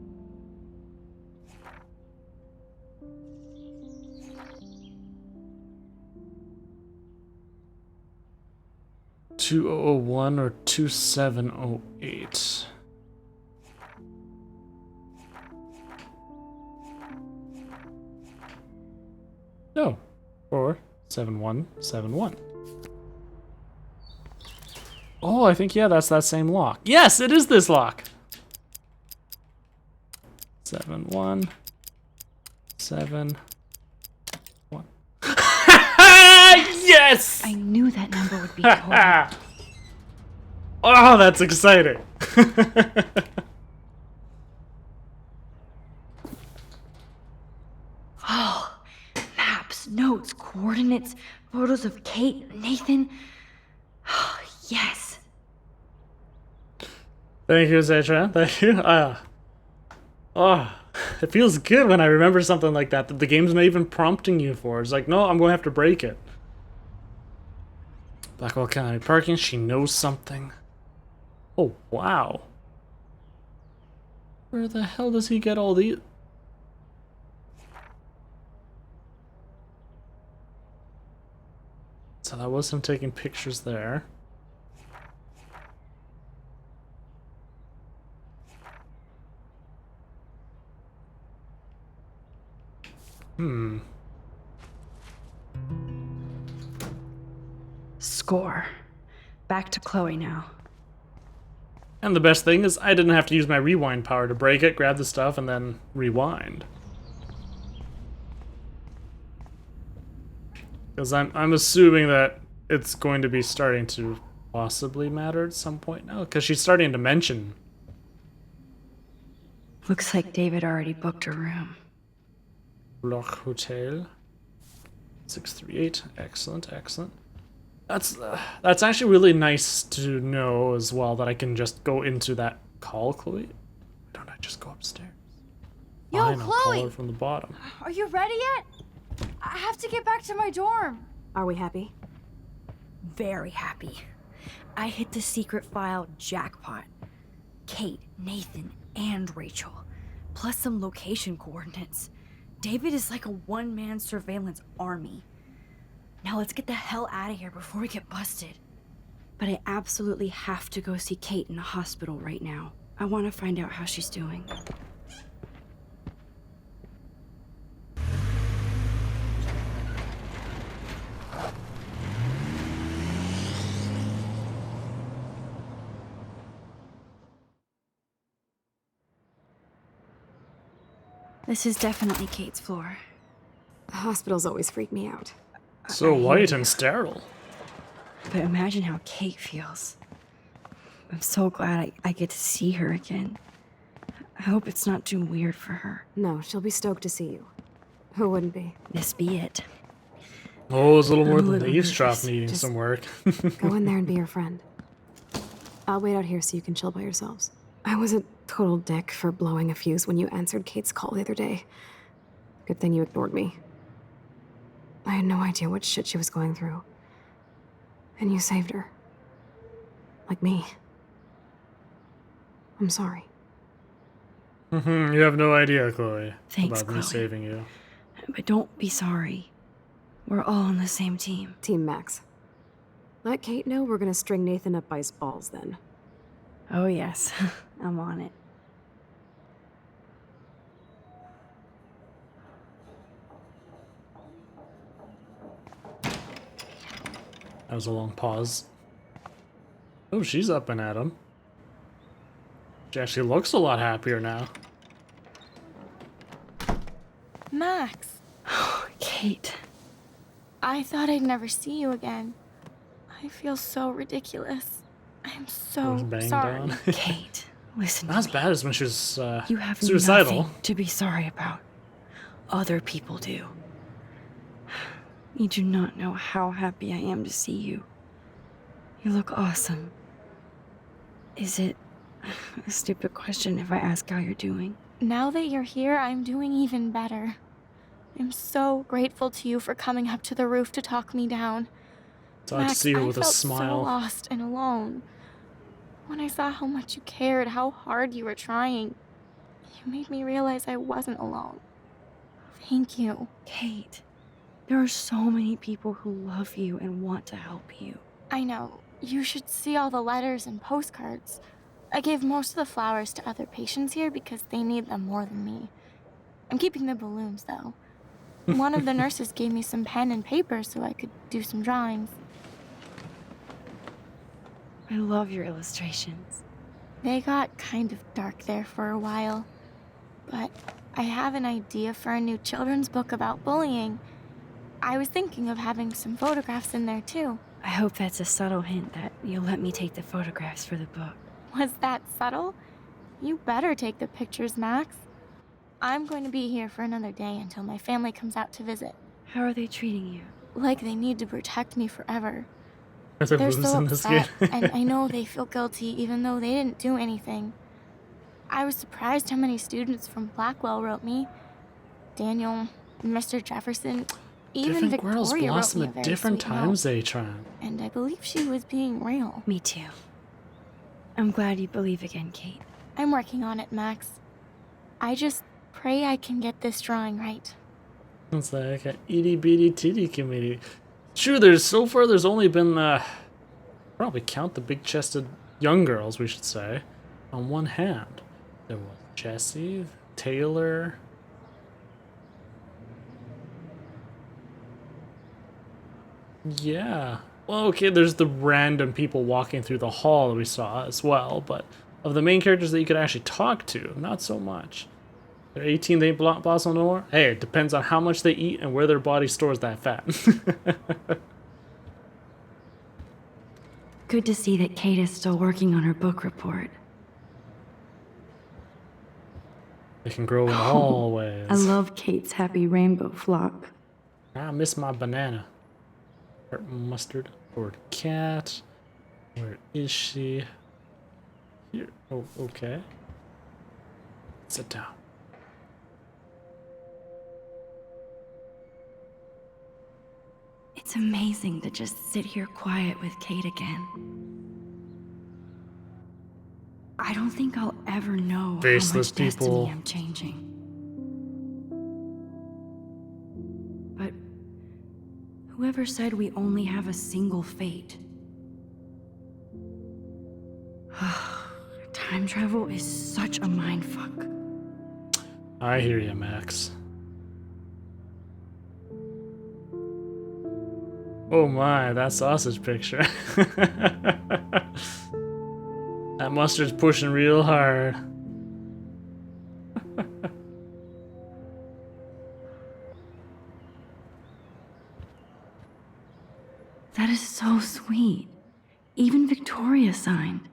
S1: (2001) or 2708. No. 47171. Oh, I think, yeah, that's that same lock. Yes, it is this lock. 7171. Yes!
S2: I knew that number would be Toy.
S1: Oh, that's exciting.
S2: Oh, maps, notes, coordinates, photos of Kate, Nathan. Oh, yes.
S1: Thank you, Zetra. Thank you. Oh, it feels good when I remember something like that the game's not even prompting you for. It's like, no, I'm going to have to break it. Blackwell County parking. She knows something. Oh, wow. Where the hell does he get all these? So that was him taking pictures there.
S2: Score. Back to Chloe now.
S1: And the best thing is I didn't have to use my rewind power to break it, grab the stuff, and then rewind. Because I'm assuming that it's going to be starting to possibly matter at some point now, because she's starting to mention.
S2: Looks like David already booked a room.
S1: Bloch Hotel 638. Excellent, excellent. That's actually really nice to know as well, that I can just go into that call, Chloe. Why don't I just go upstairs?
S5: Yo,
S1: Fine, I'll call
S5: Chloe!
S1: her from the bottom.
S5: Are you ready yet? I have to get back to my dorm.
S4: Are we happy?
S2: Very happy. I hit the secret file jackpot. Kate, Nathan, and Rachel. Plus some location coordinates. David is like a one-man surveillance army. Now let's get the hell out of here before we get busted. But I absolutely have to go see Kate in the hospital right now. I want to find out how she's doing. This is definitely Kate's floor.
S4: Hospitals always freak me out.
S1: So white and sterile.
S2: But imagine how Kate feels. I'm so glad I get to see her again. I hope it's not too weird for her.
S4: No, she'll be stoked to see you. Who wouldn't be?
S2: This be it.
S1: Oh, it's a little more
S2: I'm a
S1: than
S2: little
S1: the eavesdrop
S2: nervous.
S1: needing
S4: Just
S1: some work.
S4: Go in there and be your friend. I'll wait out here so you can chill by yourselves. I was a total dick for blowing a fuse when you answered Kate's call the other day. Good thing you ignored me. I had no idea what shit she was going through. And you saved her. Like me. I'm sorry.
S1: You have no idea, Chloe,
S2: Thanks,
S1: about me
S2: Chloe.
S1: saving you.
S2: But don't be sorry. We're all on the same team.
S4: Team Max. Let Kate know we're gonna string Nathan up by his balls then.
S2: Oh, yes. I'm on it.
S1: That was a long pause. Oh, she's up and at him. She actually looks a lot happier now.
S9: Max,
S2: Kate.
S9: I thought I'd never see you again. I feel so ridiculous. I'm
S1: Was
S9: so
S1: banged
S9: sorry.
S1: on.
S2: Kate, listen
S1: Not
S2: to
S1: as
S2: me.
S1: bad as when she was
S2: You have
S1: suicidal.
S2: nothing to be sorry about. Other people do. You do not know how happy I am to see you. You look awesome. Is it a stupid question if I ask how you're doing?
S9: Now that you're here, I'm doing even better. I'm so grateful to you for coming up to the roof to talk me down.
S1: So I
S9: Max,
S1: see her
S9: I
S1: with a
S9: felt
S1: smile.
S9: so lost and alone. When I saw how much you cared, how hard you were trying, you made me realize I wasn't alone. Thank you.
S2: Kate, there are so many people who love you and want to help you.
S9: I know. You should see all the letters and postcards. I gave most of the flowers to other patients here because they need them more than me. I'm keeping the balloons, though. One of the nurses gave me some pen and paper so I could do some drawings.
S2: I love your illustrations.
S9: They got kind of dark there for a while. But I have an idea for a new children's book about bullying. I was thinking of having some photographs in there too.
S2: I hope that's a subtle hint that you'll let me take the photographs for the book.
S9: Was that subtle? You better take the pictures, Max. I'm going to be here for another day until my family comes out to visit.
S2: How are they treating you?
S9: Like they need to protect me forever.
S1: Are there
S9: They're
S1: boobs
S9: so
S1: in this
S9: upset,
S1: game?
S9: and I know they feel guilty even though they didn't do anything. I was surprised how many students from Blackwell wrote me. Daniel, Mr. Jefferson, even
S1: Different girls
S9: Victoria wrote
S1: blossom
S9: me a
S1: at
S9: very
S1: different
S9: sweet note.
S1: times, Atron.
S9: And I believe she was being real.
S2: Me too. I'm glad you believe again, Kate.
S9: I'm working on it, Max. I just pray I can get this drawing right.
S1: It's like a itty bitty titty committee. True, there's only been probably count the big chested young girls, we should say, on one hand. There was Jessie, Taylor. Yeah. Well, okay, there's the random people walking through the hall that we saw as well, but of the main characters that you could actually talk to, not so much. They're 18, they ain't blossom no more? Hey, it depends on how much they eat and where their body stores that fat.
S2: Good to see that Kate is still working on her book report.
S1: They can grow in all ways.
S2: I love Kate's happy rainbow flock.
S1: I miss my banana. Heart mustard or cat. Where is she? Here. Oh, okay. Sit down.
S2: It's amazing to just sit here quiet with Kate again. I don't think I'll ever know
S1: Faceless
S2: how much
S1: people.
S2: destiny I'm changing. But whoever said we only have a single fate? Time travel is such a mindfuck.
S1: I hear you, Max. Oh my, that sausage picture. That mustard's pushing real hard.
S2: That is so sweet. Even Victoria signed.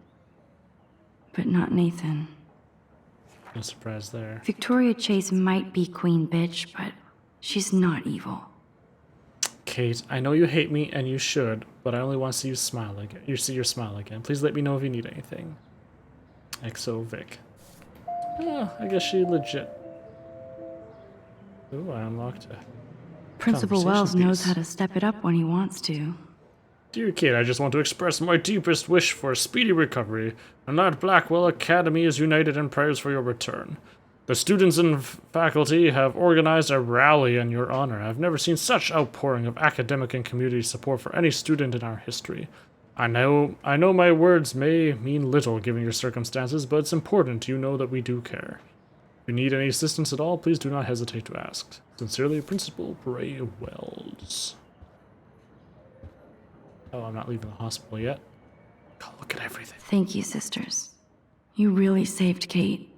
S2: But not Nathan.
S1: No surprise there.
S2: Victoria Chase might be Queen Bitch, but she's not evil.
S1: Kate, I know you hate me, and you should, but I only want to see you smile again. You see your smile again. Please let me know if you need anything. XO Vic. Oh, I guess she legit. Ooh, I unlocked it.
S2: Principal
S1: Conversation
S2: Wells knows
S1: piece.
S2: how to step it up when he wants to.
S1: Dear Kate, I just want to express my deepest wish for a speedy recovery, and that Blackwell Academy is united in prayers for your return. The students and faculty have organized a rally in your honor. I've never seen such outpouring of academic and community support for any student in our history. I know my words may mean little given your circumstances, but it's important you know that we do care. If you need any assistance at all, please do not hesitate to ask. Sincerely, Principal Bray Wells. Oh, I'm not leaving the hospital yet. Oh, look at everything.
S2: Thank you, sisters. You really saved Kate.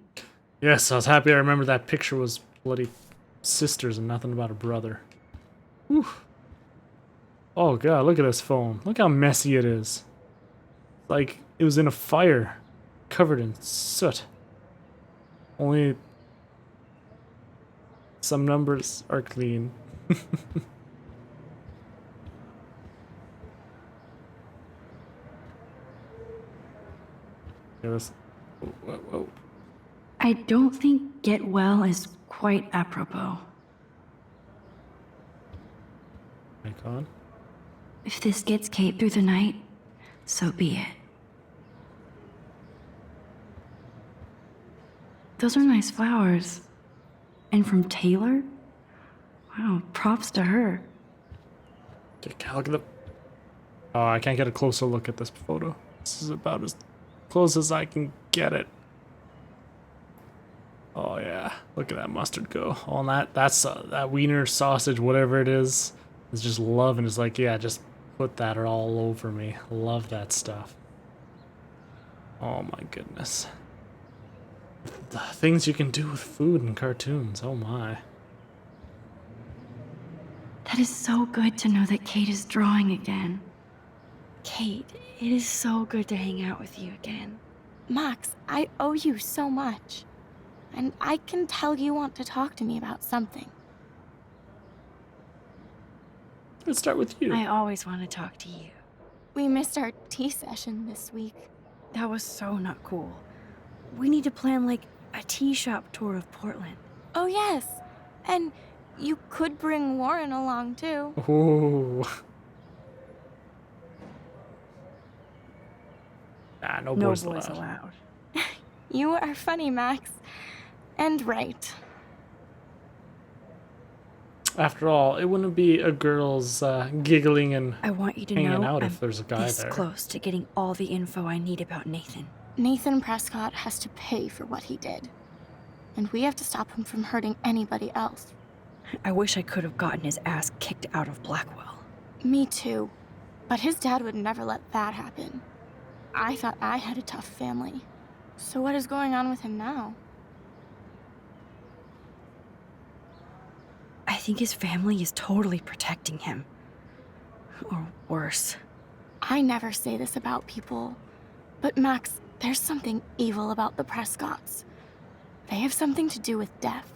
S1: Yes, I was happy I remember that picture was bloody sisters and nothing about a brother. Whew. Oh god, look at this phone. Look how messy it is. Like it was in a fire, covered in soot. Only some numbers are clean. Whoa, whoa, whoa.
S2: I don't think get well is quite apropos.
S1: Mic on.
S2: If this gets Kate through the night, so be it. Those are nice flowers. And from Taylor? Wow, props to her.
S1: Look at the... Oh, I can't get a closer look at this photo. This is about as close as I can get it. Oh yeah, look at that mustard go. Oh, and that's that wiener sausage, whatever it is just loving. It's like, yeah, just put that all over me. Love that stuff. Oh my goodness. The things you can do with food in cartoons. Oh my.
S2: That is so good to know that Kate is drawing again. Kate, it is so good to hang out with you again.
S9: Max, I owe you so much. And I can tell you want to talk to me about something.
S1: Let's start with you.
S2: I always want to talk to you.
S9: We missed our tea session this week.
S2: That was so not cool. We need to plan like a tea shop tour of Portland.
S9: Oh, yes. And you could bring Warren along, too.
S1: Ooh. Ah, no boys allowed.
S9: You are funny, Max. And right.
S1: After all, it wouldn't be a girl's giggling and
S2: I want you to
S1: hanging
S2: know
S1: out
S2: I'm
S1: if there's a guy
S2: this
S1: there.
S2: close to getting all the info I need about Nathan.
S9: Nathan Prescott has to pay for what he did. And we have to stop him from hurting anybody else.
S2: I wish I could have gotten his ass kicked out of Blackwell.
S9: Me too. But his dad would never let that happen. I thought I had a tough family. So what is going on with him now?
S2: I think his family is totally protecting him. Or worse.
S9: I never say this about people. But Max, there's something evil about the Prescotts. They have something to do with death.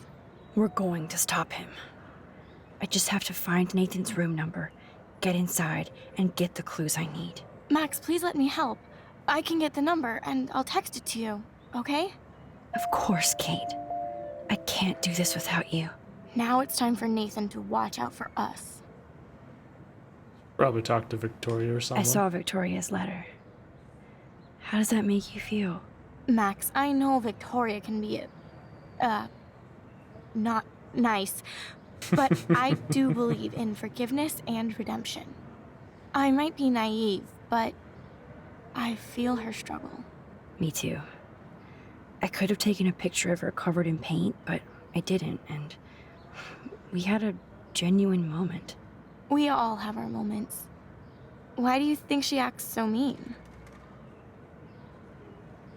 S2: We're going to stop him. I just have to find Nathan's room number, get inside, and get the clues I need.
S9: Max, please let me help. I can get the number, and I'll text it to you, okay?
S2: Of course, Kate. I can't do this without you.
S9: Now it's time for Nathan to watch out for us.
S1: Probably talk to Victoria or something.
S2: I saw Victoria's letter. How does that make you feel?
S9: Max, I know Victoria can be not nice, but I do believe in forgiveness and redemption. I might be naive, but I feel her struggle.
S2: Me too. I could have taken a picture of her covered in paint, but I didn't, and we had a genuine moment.
S9: We all have our moments. Why do you think she acts so mean?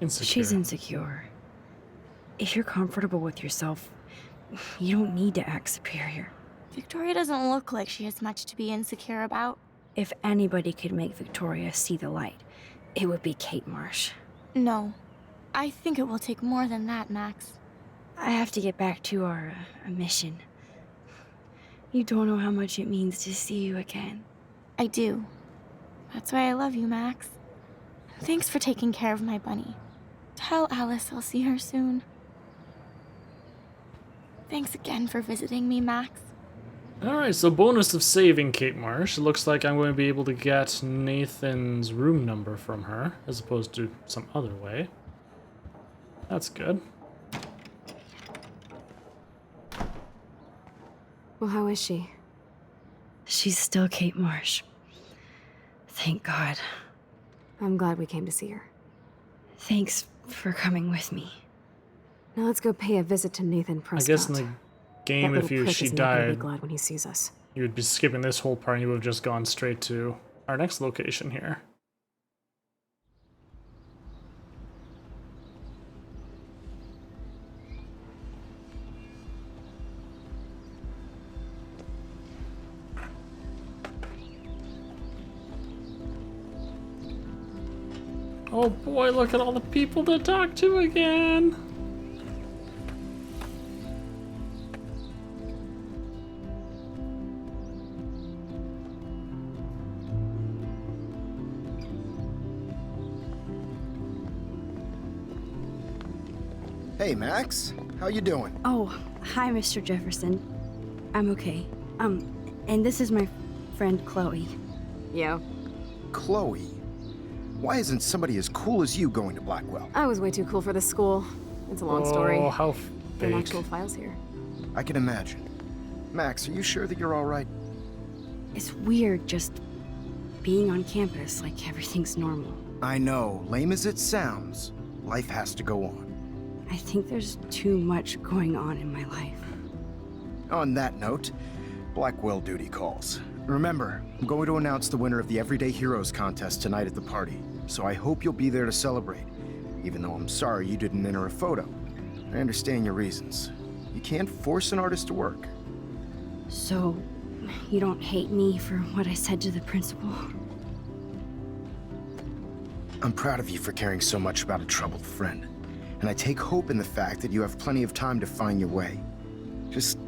S1: Insecure.
S2: She's insecure. If you're comfortable with yourself, you don't need to act superior.
S9: Victoria doesn't look like she has much to be insecure about.
S2: If anybody could make Victoria see the light, it would be Kate Marsh.
S9: No. I think it will take more than that, Max.
S2: I have to get back to our mission. You don't know how much it means to see you again.
S9: I do. That's why I love you, Max. Thanks for taking care of my bunny. Tell Alice I'll see her soon. Thanks again for visiting me, Max.
S1: Alright, so bonus of saving Kate Marsh. It looks like I'm going to be able to get Nathan's room number from her, as opposed to some other way. That's good.
S4: Well, how is she?
S2: She's still Kate Marsh. Thank God.
S4: I'm glad we came to see her.
S2: Thanks for coming with me.
S4: Now let's go pay a visit to Nathan Prescott.
S1: I guess in the game,
S4: that
S1: if
S4: little prick
S1: she
S4: is not gonna
S1: died,
S4: be glad when he sees us.
S1: you would be skipping this whole part and you would have just gone straight to our next location here. Oh boy, look at all the people to talk to again!
S10: Hey, Max. How you doing?
S2: Oh, hi, Mr. Jefferson. I'm okay. And this is my friend Chloe.
S4: Yo.
S10: Chloe? Why isn't somebody as cool as you going to Blackwell?
S4: I was way too cool for this school. It's a long story.
S1: Oh, how
S4: There are
S1: fake.
S4: actual files here.
S10: I can imagine. Max, are you sure that you're all right?
S2: It's weird just being on campus like everything's normal.
S10: I know, lame as it sounds, life has to go on.
S2: I think there's too much going on in my life.
S10: On that note, Blackwell duty calls. Remember, I'm going to announce the winner of the Everyday Heroes contest tonight at the party, so I hope you'll be there to celebrate, even though I'm sorry you didn't enter a photo. I understand your reasons. You can't force an artist to work.
S2: So, you don't hate me for what I said to the principal?
S10: I'm proud of you for caring so much about a troubled friend, and I take hope in the fact that you have plenty of time to find your way. Just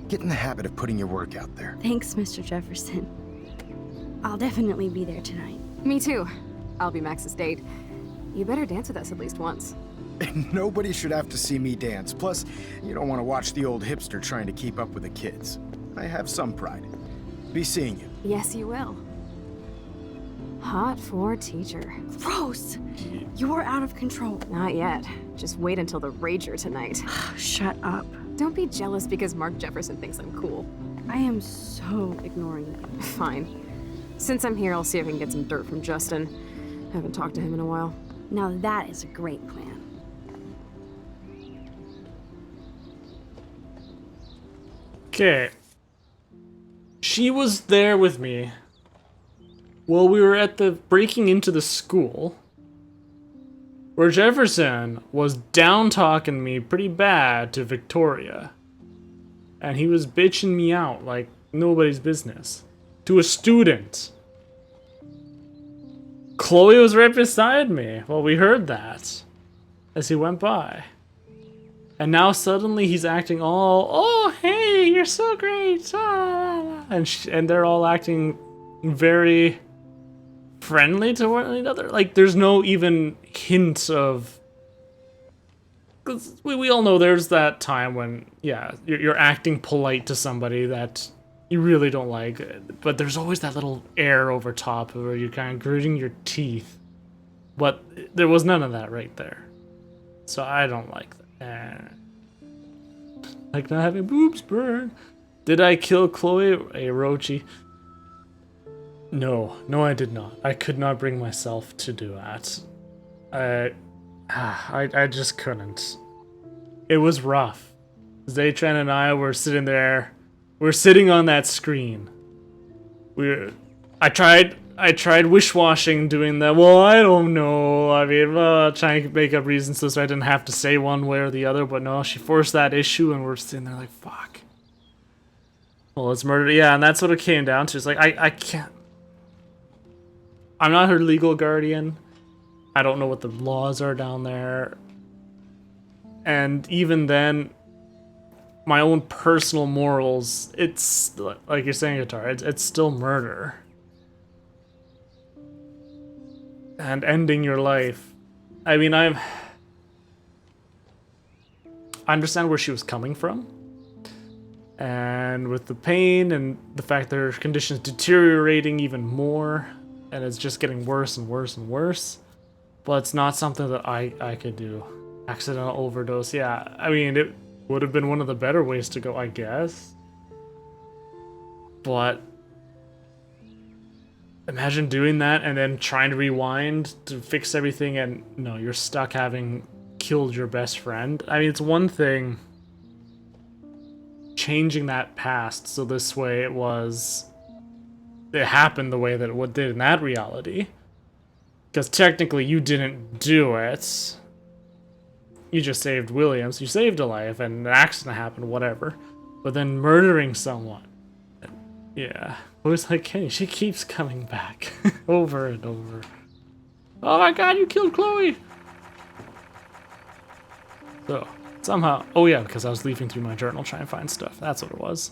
S10: get in the habit of putting your work out there.
S2: Thanks, Mr. Jefferson. I'll definitely be there tonight.
S4: Me too. I'll be Max's date. You better dance with us at least once.
S10: Nobody should have to see me dance. Plus, you don't want to watch the old hipster trying to keep up with the kids. I have some pride. Be seeing you.
S4: Yes, you will. Hot for teacher.
S2: Gross! You're out of control.
S4: Not yet. Just wait until the Rager tonight.
S2: Shut up.
S4: Don't be jealous because Mark Jefferson thinks I'm cool.
S2: I am so ignoring you.
S4: Fine. Since I'm here, I'll see if I can get some dirt from Justin. Haven't talked to him in a while.
S2: Now that is a great plan.
S1: Okay. She was there with me while we were at the breaking into the school where Jefferson was down talking me pretty bad to Victoria. And he was bitching me out like nobody's business. To a student. Chloe was right beside me. Well, we heard that as he went by. And now suddenly he's acting all, oh, hey, you're so great. Ah. And they're all acting very friendly to one another. Like, there's no even hint of... 'Cause we all know there's that time when, yeah, you're acting polite to somebody that you really don't like. But there's always that little air over top where you're kind of gritting your teeth. But there was none of that right there. So I don't like that. Like not having boobs burn. Did I kill Chloe Orochi? No, I did not. I could not bring myself to do that. I just couldn't. It was rough. Zaytran and I were sitting there. We're sitting on that screen. I tried wish-washing, doing that. Well, I don't know. I mean, trying to make up reasons so I didn't have to say one way or the other. But no, she forced that issue, and we're sitting there like, fuck. Well, it's murder. Yeah, and that's what it came down to. It's like, I can't. I'm not her legal guardian. I don't know what the laws are down there. And even then, my own personal morals, it's, like you're saying, Guitar, it's still murder. And ending your life. I mean, I understand where she was coming from. And with the pain and the fact that her condition's deteriorating even more. And it's just getting worse and worse and worse. But it's not something that I could do. Accidental overdose, yeah. I mean, it would have been one of the better ways to go, I guess. But imagine doing that and then trying to rewind to fix everything, and no, you're stuck having killed your best friend. I mean, it's one thing changing that past so this way it happened the way that it did in that reality. Because technically you didn't do it. You just saved Williams. You saved a life and an accident happened, whatever. But then murdering someone. Yeah. It was like, hey, she keeps coming back. Over and over. Oh my god, you killed Chloe! So, somehow... Oh yeah, because I was leafing through my journal trying to find stuff. That's what it was.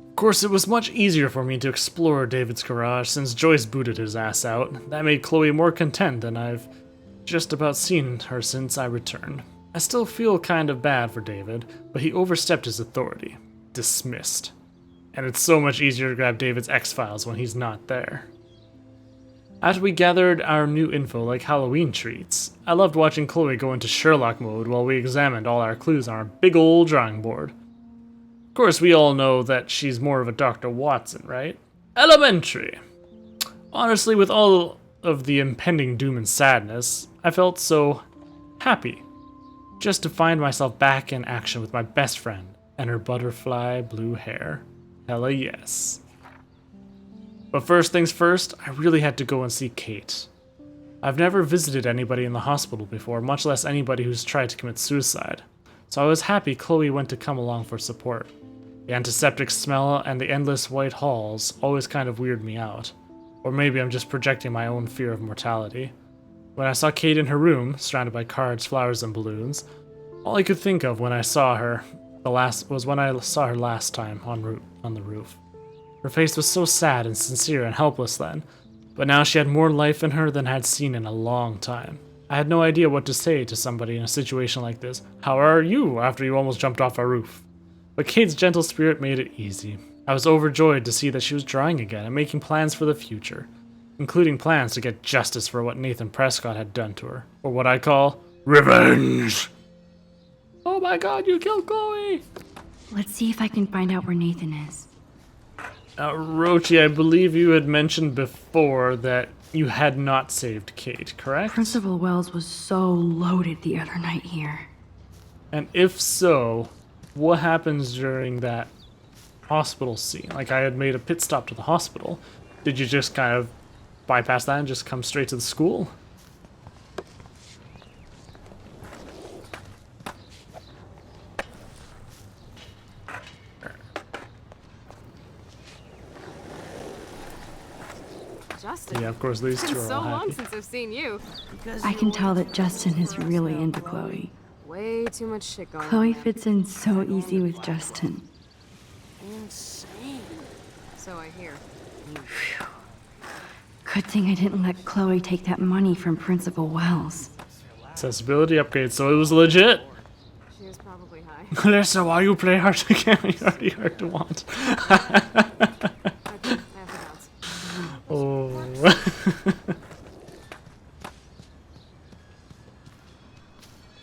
S1: Of course, it was much easier for me to explore David's garage since Joyce booted his ass out. That made Chloe more content than I've just about seen her since I returned. I still feel kind of bad for David, but he overstepped his authority. Dismissed. And it's so much easier to grab David's X-Files when he's not there. After we gathered our new info like Halloween treats, I loved watching Chloe go into Sherlock mode while we examined all our clues on our big old drawing board. Of course, we all know that she's more of a Dr. Watson, right? Elementary. Honestly, with all of the impending doom and sadness, I felt so happy just to find myself back in action with my best friend and her butterfly blue hair. Hella yes. But first things first, I really had to go and see Kate. I've never visited anybody in the hospital before, much less anybody who's tried to commit suicide. So I was happy Chloe went to come along for support. The antiseptic smell and the endless white halls always kind of weird me out. Or maybe I'm just projecting my own fear of mortality. When I saw Kate in her room, surrounded by cards, flowers, and balloons, all I could think of when I saw her was when I saw her last time on the roof. Her face was so sad and sincere and helpless then, but now she had more life in her than I had seen in a long time. I had no idea what to say to somebody in a situation like this. How are you after you almost jumped off a roof? But Kate's gentle spirit made it easy. I was overjoyed to see that she was drawing again and making plans for the future, including plans to get justice for what Nathan Prescott had done to her, or what I call revenge. Oh my god, you killed Chloe!
S2: Let's see if I can find out where Nathan is.
S1: Rochi, I believe you had mentioned before that you had not saved Kate, correct?
S2: Principal Wells was so loaded the other night here.
S1: And if so, what happens during that hospital scene? Like, I had made a pit stop to the hospital. Did you just kind of bypass that and just come straight to the school?
S4: Justin.
S1: Yeah, of course, these
S4: It's
S1: two
S4: been
S1: are
S4: so
S1: all
S4: long
S1: happy.
S4: since I've seen you.
S2: I can tell that Justin is really into Chloe.
S4: Way too much shit going
S2: Chloe
S4: on.
S2: fits in so easy with Justin.
S4: Insane. So I hear.
S2: Good thing I didn't let Chloe take that money from Principal Wells.
S1: Accessibility upgrade, so it was legit.
S4: She was probably high.
S1: Alyssa, why you play hard to get? You're already hard to want.
S4: Okay, I have to bounce.
S1: Oh.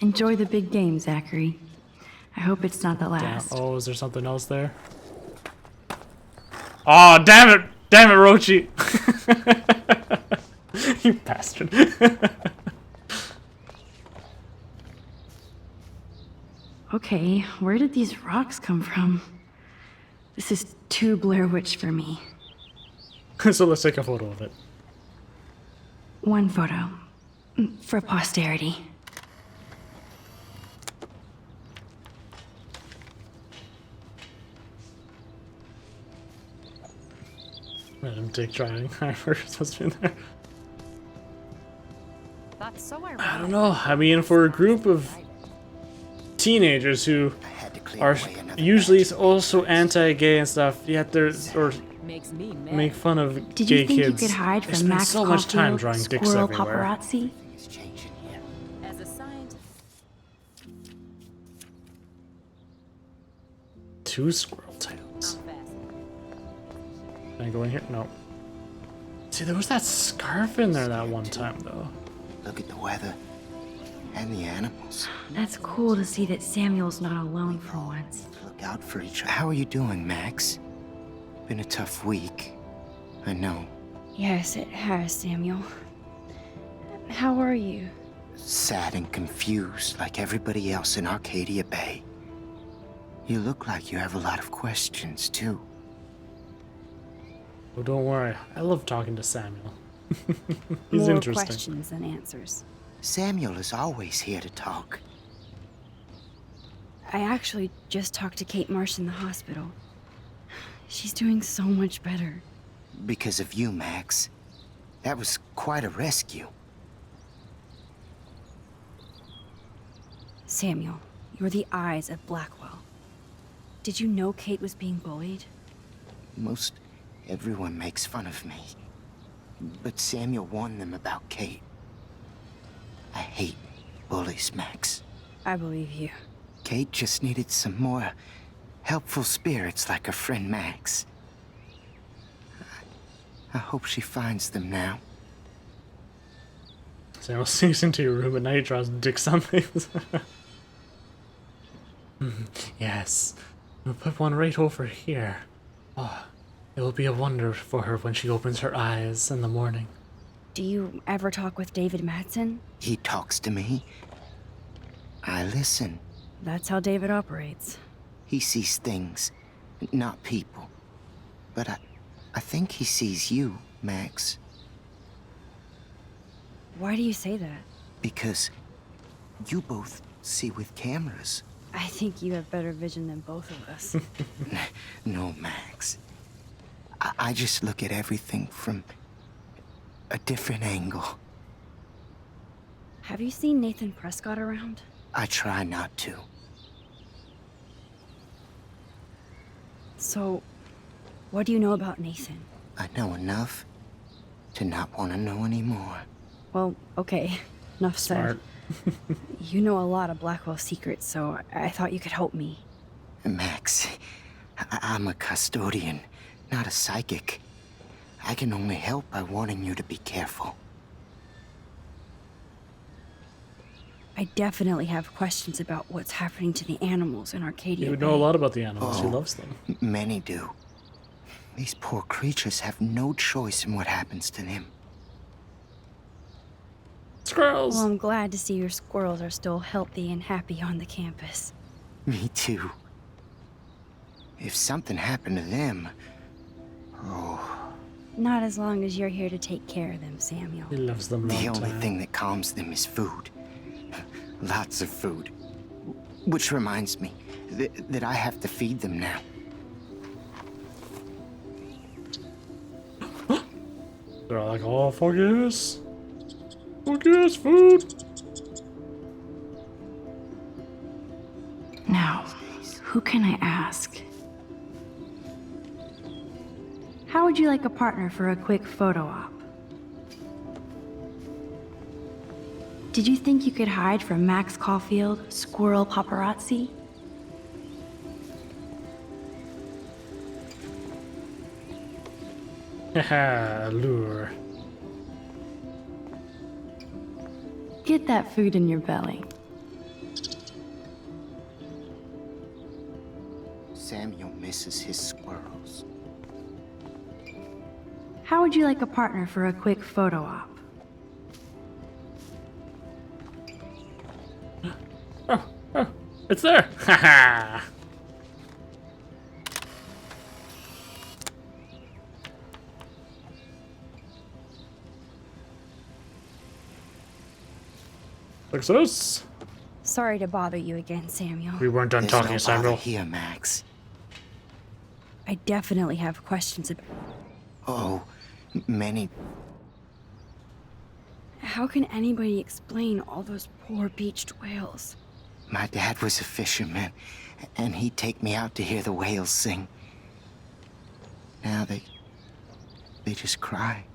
S2: Enjoy the big game, Zachary. I hope it's not the
S1: Damn.
S2: last.
S1: Oh, is there something else there? Oh, damn it! Damn it, Rochi! You bastard.
S2: Okay, where did these rocks come from? This is too Blair Witch for me.
S1: So let's take a photo of it.
S2: One photo. For posterity.
S1: Random dick trying. I first supposed to be in there.
S11: That's so ironic.
S1: I don't know. I mean, for a group of teenagers who are usually also anti-gay and stuff, yet they're or
S11: Makes me mad.
S1: make fun of
S2: Did
S1: gay
S2: you think
S1: kids.
S2: you could hide
S1: They
S2: from
S1: spend
S2: Max
S1: so much time
S2: Caulfield,
S1: drawing dicks
S2: Squirrel
S1: everywhere.
S2: Paparazzi?
S10: It's changing here.
S11: As a scientist,
S1: Two squirrel tails.
S11: I'm fast.
S1: Can I go in here? No. See, there was that scarf in there that one time, though.
S10: Look at the weather and the animals.
S2: That's cool to see that Samuel's not alone for once.
S10: Look out for each other. How are you doing, Max? Been a tough week. I know.
S2: Yes, it has, Samuel. How are you?
S10: Sad and confused like everybody else in Arcadia Bay. You look like you have a lot of questions, too.
S1: Oh, don't worry. I love talking to Samuel. He's
S2: More
S1: interesting.
S2: questions than answers.
S10: Samuel is always here to talk.
S2: I actually just talked to Kate Marsh in the hospital. She's doing so much better.
S10: Because of you, Max. That was quite a rescue.
S2: Samuel, you're the eyes of Blackwell. Did you know Kate was being bullied?
S10: Most everyone makes fun of me. But Samuel warned them about Kate. I hate bullies, Max.
S2: I believe you.
S10: Kate just needed some more helpful spirits like her friend Max. I hope she finds them now.
S1: Samuel sneaks into your room at night, draws dicks on things. Yes. We'll put one right over here. Oh, it will be a wonder for her when she opens her eyes in the morning.
S2: Do you ever talk with David Madsen?
S12: He talks to me. I listen.
S2: That's how David operates.
S12: He sees things, not people. But I think he sees you, Max.
S2: Why do you say that?
S12: Because you both see with cameras.
S2: I think you have better vision than both of us.
S12: No, Max. I just look at everything from a different angle.
S2: Have you seen Nathan Prescott around?
S12: I try not to.
S2: So, what do you know about Nathan?
S12: I know enough to not want to know anymore.
S2: Well, okay. Enough said. You know a lot of Blackwell secrets, so I thought you could help me.
S12: Max, I'm a custodian, not a psychic. I can only help by warning you to be careful.
S2: I definitely have questions about what's happening to the animals in Arcadia
S1: You would
S2: Bay.
S1: know a lot about the animals. He
S12: Oh,
S1: loves them.
S12: Many do. These poor creatures have no choice in what happens to them.
S1: Squirrels!
S2: Well, I'm glad to see your squirrels are still healthy and happy on the campus.
S12: Me too. If something happened to them... Oh,
S2: Not as long as you're here to take care of them, Samuel.
S1: He loves them.
S12: the
S1: long
S12: only
S1: time.
S12: thing that calms them is food. Lots of food. Which reminds me that I have to feed them now.
S1: They're all like, oh, fuck yes. Fuck yes, food.
S2: Now, who can I ask? How would you like a partner for a quick photo op? Did you think you could hide from Max Caulfield, Squirrel Paparazzi?
S1: Haha, lure.
S2: Get that food in your belly.
S12: Samuel misses his squirrels.
S2: How would you like a partner for a quick photo op?
S1: It's there. Haha. Success.
S2: Sorry to bother you again, Samuel.
S1: We weren't done
S12: There's
S1: talking,
S12: no bother
S1: Samuel.
S12: here, Max.
S2: I definitely have questions about...
S12: Oh, many.
S2: How can anybody explain all those poor beached whales?
S12: My dad was a fisherman, and he'd take me out to hear the whales sing. Now they just cry.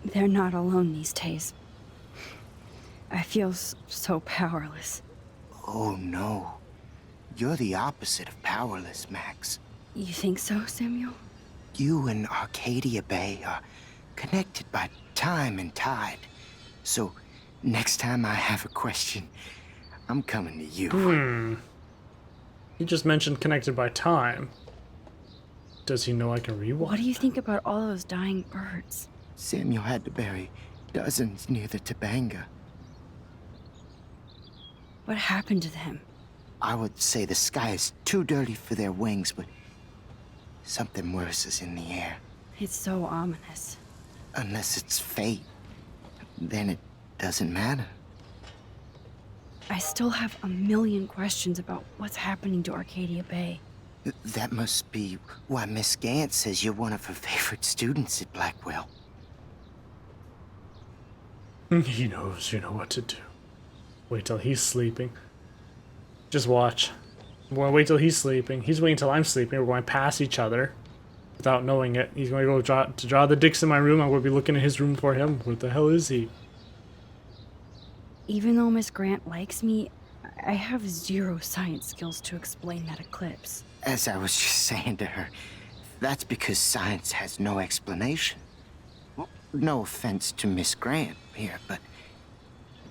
S2: They're not alone these days. I feel so powerless.
S12: Oh no. You're the opposite of powerless, Max.
S2: You think so, Samuel?
S12: You and Arcadia Bay are connected by time and tide. So, next time I have a question, I'm coming to you.
S1: He just mentioned connected by time. Does he know I can rewind?
S2: What do you think about all those dying birds?
S12: Samuel had to bury dozens near the Tabanga.
S2: What happened to them?
S12: I would say the sky is too dirty for their wings, but something worse is in the air.
S2: It's so ominous.
S12: Unless it's fate, then it doesn't matter.
S2: I still have a million questions about what's happening to Arcadia Bay.
S12: That must be why Miss Gant says you're one of her favorite students at Blackwell.
S1: He knows, you know what to do. Wait till he's sleeping. Just watch. I'm going to wait till he's sleeping. He's waiting till I'm sleeping. We're going to pass each other without knowing it. He's going to go draw the dicks in my room. I'm going to be looking at his room for him. What the hell is he?
S2: Even though Miss Grant likes me, I have zero science skills to explain that eclipse.
S12: As I was just saying to her, that's because science has no explanation. Well, no offense to Miss Grant here, but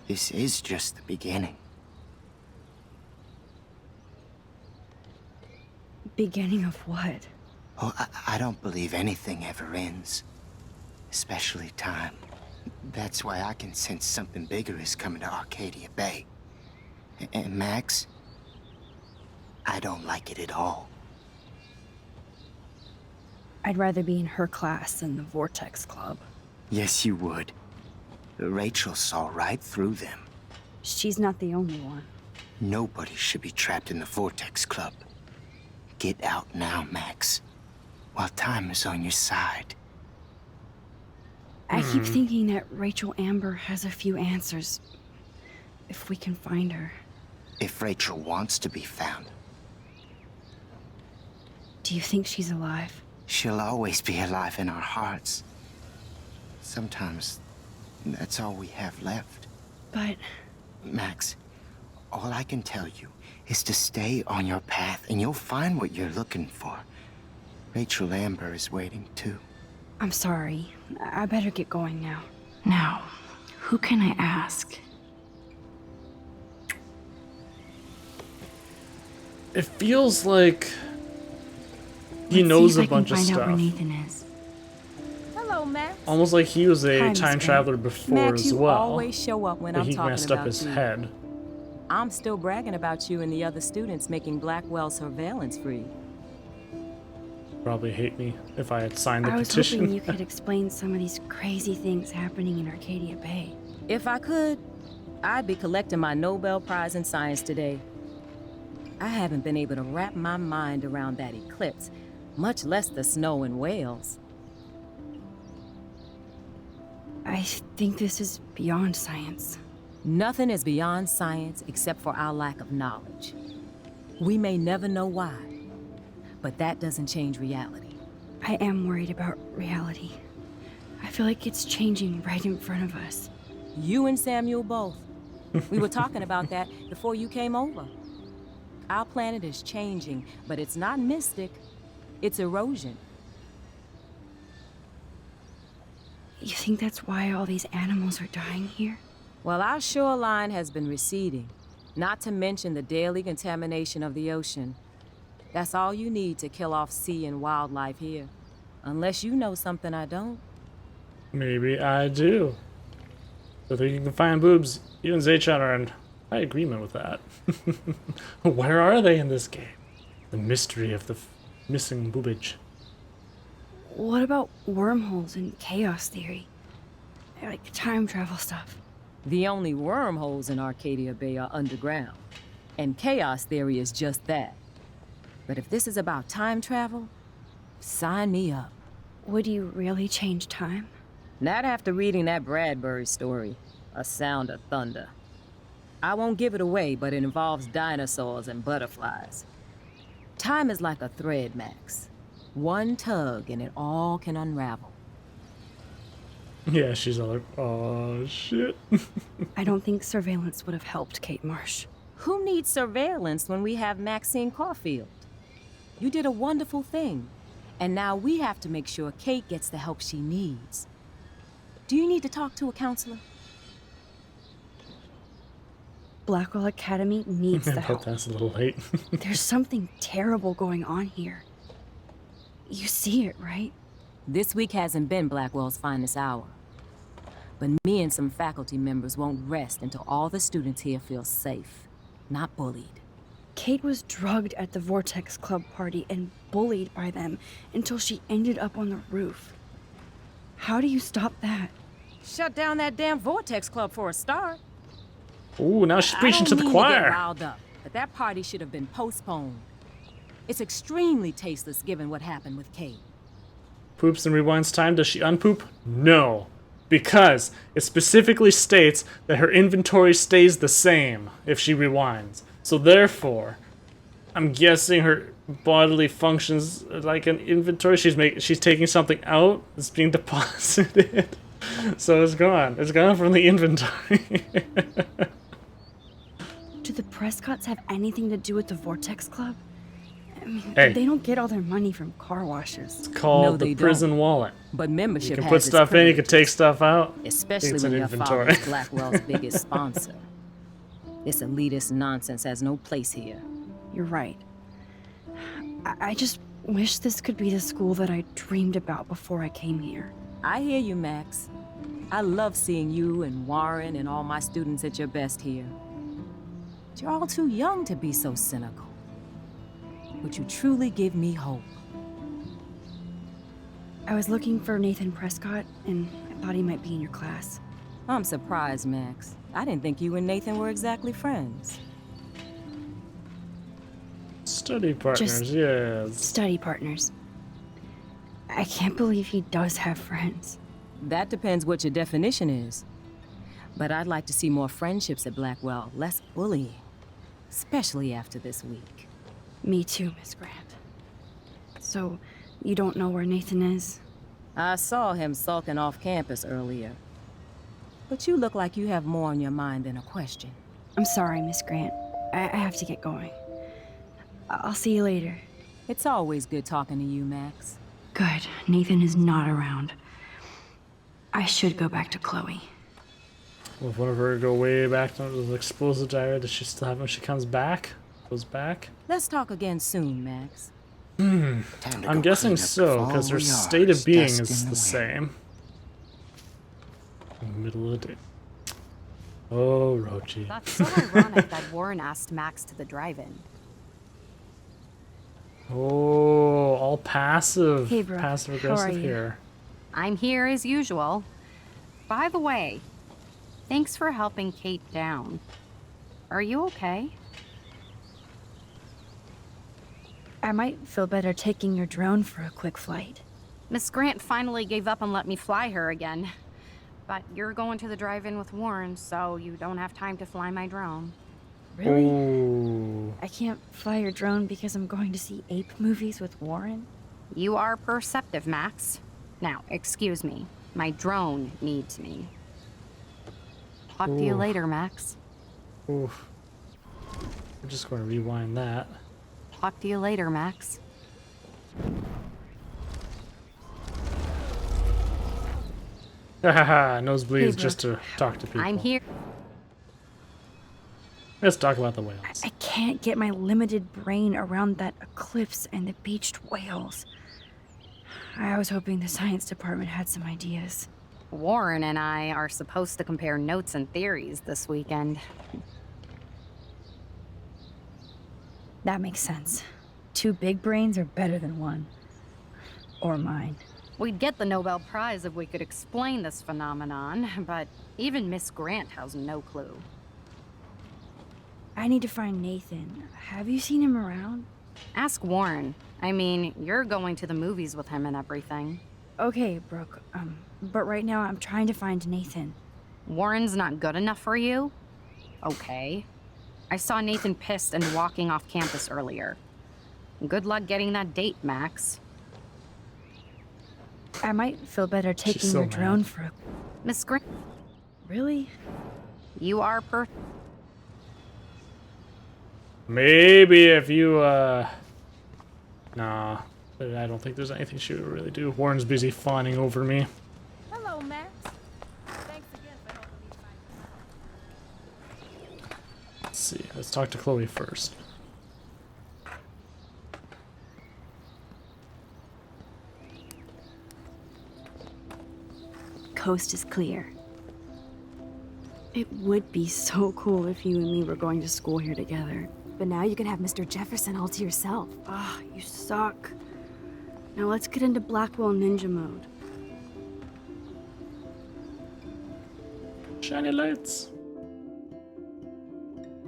S12: this is just the beginning.
S2: Beginning of what?
S12: Oh, I don't believe anything ever ends. Especially time. That's why I can sense something bigger is coming to Arcadia Bay. And Max, I don't like it at all.
S2: I'd rather be in her class than the Vortex Club.
S12: Yes, you would. Rachel saw right through them.
S2: She's not the only one.
S12: Nobody should be trapped in the Vortex Club. Get out now, Max, while time is on your side.
S2: I keep thinking that Rachel Amber has a few answers. If we can find her.
S12: If Rachel wants to be found,
S2: Do you think she's alive?
S12: she'll always be alive in our hearts. Sometimes, that's all we have left.
S2: But
S12: Max, all I can tell you is to stay on your path and you'll find what you're looking for. Rachel Amber is waiting too.
S2: I'm sorry. I better get going now. Now, who can I ask?
S1: It feels like he
S2: Let's
S1: knows
S2: see
S1: a
S2: if I can
S1: bunch of
S2: find out where
S1: stuff.
S2: Nathan is.
S11: Hello, Max.
S1: Almost like he was a
S2: Hi, Miss
S1: time
S2: Gray.
S1: traveler before
S11: Max,
S1: as
S11: you
S1: well.
S11: always show up when
S1: But
S11: I'm
S1: he
S11: talking
S1: messed
S11: about
S1: up his
S11: you.
S1: head.
S11: I'm still bragging about you and the other students making Blackwell surveillance free.
S1: Probably hate me if I had signed the
S2: I was
S1: petition.
S2: hoping you could explain some of these crazy things happening in Arcadia Bay.
S11: If I could, I'd be collecting my Nobel Prize in Science today. I haven't been able to wrap my mind around that eclipse, much less the snow in Wales.
S2: I think this is beyond science.
S11: Nothing is beyond science except for our lack of knowledge. We may never know why, but that doesn't change reality.
S2: I am worried about reality. I feel like it's changing right in front of us.
S11: You and Samuel both. We were talking about that before you came over. Our planet is changing, but it's not mystic. It's erosion.
S2: You think that's why all these animals are dying here?
S11: Well, our shoreline has been receding, not to mention the daily contamination of the ocean. That's all you need to kill off sea and wildlife here. Unless you know something I don't.
S1: Maybe I do. So that you can find boobs, you and Zaychan are in high agreement with that. Where are they in this game? The mystery of the missing boobage.
S2: What about wormholes and chaos theory? Like time travel stuff.
S11: The only wormholes in Arcadia Bay are underground. And chaos theory is just that. But if this is about time travel, sign me up.
S2: Would you really change time?
S11: Not after reading that Bradbury story, A Sound of Thunder. I won't give it away, but it involves dinosaurs and butterflies. Time is like a thread, Max. One tug and it all can unravel.
S1: Yeah, she's all like, oh shit.
S2: I don't think surveillance would have helped Kate Marsh.
S11: Who needs surveillance when we have Maxine Caulfield? You did a wonderful thing, and now we have to make sure Kate gets the help she needs. Do you need to talk to a counselor?
S2: Blackwell Academy needs the
S1: But
S2: help.
S1: that's a little late.
S2: There's something terrible going on here. You see it, right?
S11: This week hasn't been Blackwell's finest hour. But me and some faculty members won't rest until all the students here feel safe, not bullied.
S2: Kate was drugged at the Vortex Club party and bullied by them until she ended up on the roof. How do you stop that?
S11: Shut down that damn Vortex Club for a start.
S1: Ooh, now she's preaching to the
S11: I don't mean
S1: choir.
S11: to get riled up, but that party should have been postponed. It's extremely tasteless given what happened with Kate.
S1: Poops and rewinds time. Does she unpoop? No. Because it specifically states that her inventory stays the same if she rewinds. So therefore, I'm guessing her bodily functions like an inventory. She's taking something out, it's being deposited. So it's gone. It's gone from the inventory.
S2: Do the Prescotts have anything to do with the Vortex Club? I mean,
S1: Hey.
S2: they don't get all their money from car washes.
S1: It's called
S11: No,
S1: the
S11: they
S1: prison
S11: don't.
S1: wallet.
S11: But membership
S1: You can
S11: has
S1: put
S11: its
S1: stuff in, you can
S11: privileges,
S1: take stuff out.
S11: especially
S1: It's
S11: when
S1: an
S11: your
S1: inventory.
S11: father is Blackwell's biggest sponsor. This elitist nonsense has no place here.
S2: You're right. I just wish this could be the school that I dreamed about before I came here.
S11: I hear you, Max. I love seeing you and Warren and all my students at your best here. But you're all too young to be so cynical. But you truly give me hope.
S2: I was looking for Nathan Prescott, and I thought he might be in your class.
S11: I'm surprised, Max. I didn't think you and Nathan were exactly friends.
S1: Study partners,
S2: Just
S1: yes.
S2: Study partners. I can't believe he does have friends.
S11: That depends what your definition is. But I'd like to see more friendships at Blackwell, less bullying. Especially after this week.
S2: Me too, Miss Grant. So, you don't know where Nathan is?
S11: I saw him sulking off campus earlier. But you look like you have more on your mind than a question.
S2: I'm sorry, Miss Grant. I have to get going. I'll see you later.
S11: It's always good talking to you, Max.
S2: Good. Nathan is not around. I should go back to Chloe.
S1: Well, if one of her go way back to the explosive diary, does she still have when she comes back? Goes back?
S11: Let's talk again soon, Max.
S1: I'm guessing so, because her state of being is the same. In the middle of the day. Oh, Rochi.
S13: That's so ironic that Warren asked Max to the drive-in.
S1: Oh, all passive.
S2: Hey, Brooke.
S1: Passive
S2: How are
S1: aggressive
S2: you?
S1: here.
S13: I'm here as usual. By the way, thanks for helping Kate down. Are you okay?
S2: I might feel better taking your drone for a quick flight.
S13: Miss Grant finally gave up and let me fly her again. But you're going to the drive-in with Warren, so you don't have time to fly my drone.
S2: Really?
S1: Ooh.
S2: I can't fly your drone because I'm going to see ape movies with Warren?
S13: You are perceptive, Max. Now, excuse me. My drone needs me. Talk to you
S1: Ooh.
S13: later, Max.
S1: Oof. I'm just going to rewind that.
S13: Talk to you later, Max.
S1: Hahaha, nosebleeds
S2: Hey,
S1: just to talk to people.
S13: I'm here.
S1: Let's talk about the whales.
S2: I can't get my limited brain around that eclipse and the beached whales. I was hoping the science department had some ideas.
S13: Warren and I are supposed to compare notes and theories this weekend.
S2: That makes sense. 2 big brains are better than 1. Or mine.
S13: We'd get the Nobel Prize if we could explain this phenomenon, but even Miss Grant has no clue.
S2: I need to find Nathan. Have you seen him around?
S13: Ask Warren. I mean, you're going to the movies with him and everything.
S2: Okay, Brooke. But right now I'm trying to find Nathan.
S13: Warren's not good enough for you? Okay. I saw Nathan pissed and walking off campus earlier. Good luck getting that date, Max.
S2: I might feel better taking
S1: so
S2: your
S1: mad.
S2: drone for a...
S13: Miss Grant,
S2: Really?
S13: you are
S1: Maybe if you, Nah. I don't think there's anything she would really do. Warren's busy fawning over me.
S11: Hello, Max. Thanks again for helping me find...
S1: Let's see. Let's talk to Chloe first.
S2: Coast is clear. It would be so cool if you and me were going to school here together.
S4: But now you can have Mr. Jefferson all to yourself.
S2: Ah, you suck. Now let's get into Blackwell Ninja mode.
S1: Shiny lights.